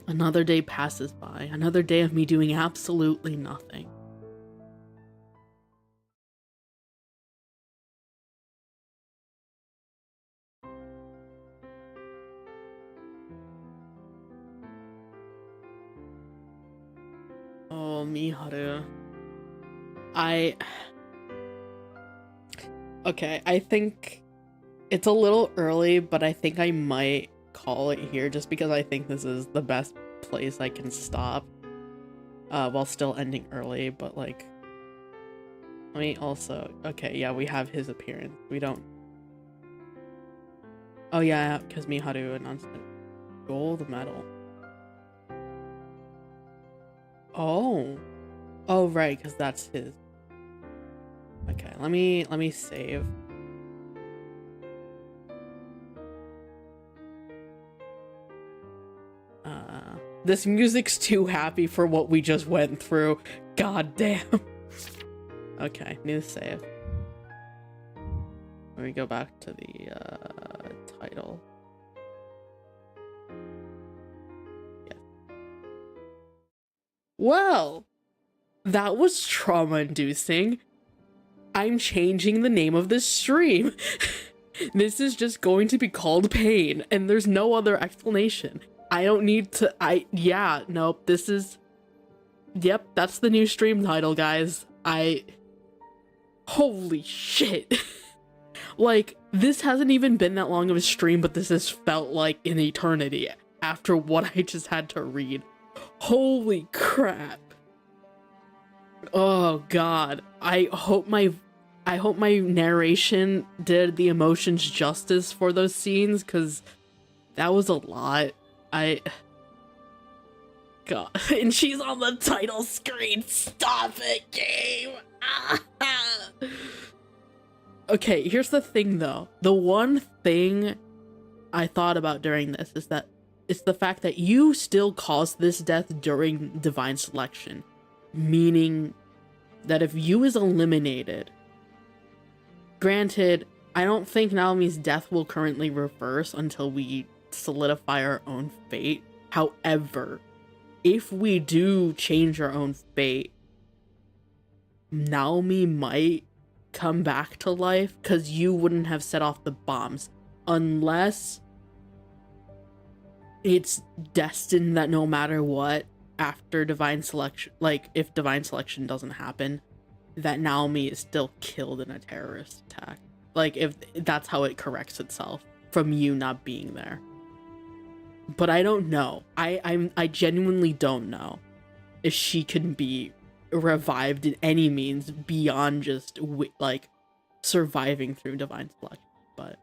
Another day passes by. Another day of me doing absolutely nothing. Oh, Miharu. Okay, I think it's a little early, but I think I might call it here just because I think this is the best place I can stop while still ending early, but like, let me also, okay, yeah, we have his appearance. We don't, oh yeah, because Miharu announced it. Gold medal. Oh right, because that's his. Okay, let me save. This music's too happy for what we just went through. God damn. Okay, new save. Let me go back to the title. Yeah. Well, that was trauma-inducing. I'm changing the name of this stream. This is just going to be called Pain, and there's no other explanation. I don't need to, yeah, nope, this is, yep, that's the new stream title, guys. Holy shit. Like, this hasn't even been that long of a stream, but this has felt like an eternity after what I just had to read. Holy crap. Oh god, I hope my narration did the emotions justice for those scenes, because that was a lot. God, and she's on the title screen. Stop it, game. Okay, here's the thing though. The one thing I thought about during this is that it's the fact that you still caused this death during divine selection, meaning that if you is eliminated, granted, I don't think Naomi's death will currently reverse until we solidify our own fate. However, if we do change our own fate, Naomi might come back to life because you wouldn't have set off the bombs, unless it's destined that no matter what, after divine selection, like if divine selection doesn't happen, that Naomi is still killed in a terrorist attack. Like if that's how it corrects itself from you not being there. But I don't know. I genuinely don't know. if she can be revived in any means beyond just like surviving through divine selection. But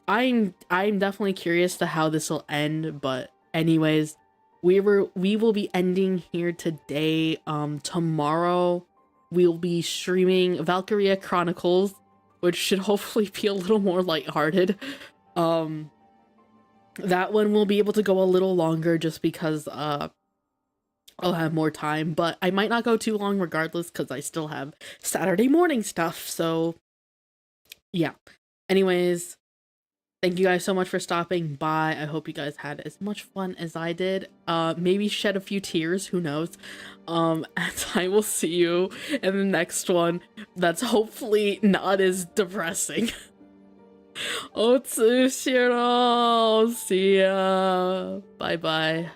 I'm definitely curious to how this will end. But anyways, we will be ending here today. Tomorrow we'll be streaming Valkyria Chronicles, which should hopefully be a little more lighthearted. That one will be able to go a little longer just because I'll have more time, but I might not go too long regardless because I still have Saturday morning stuff. So yeah. Anyways, thank you guys so much for stopping by. I hope you guys had as much fun as I did. Maybe shed a few tears, who knows. And I will see you in the next one that's hopefully not as depressing. Tsume Shiro, see ya. Bye bye.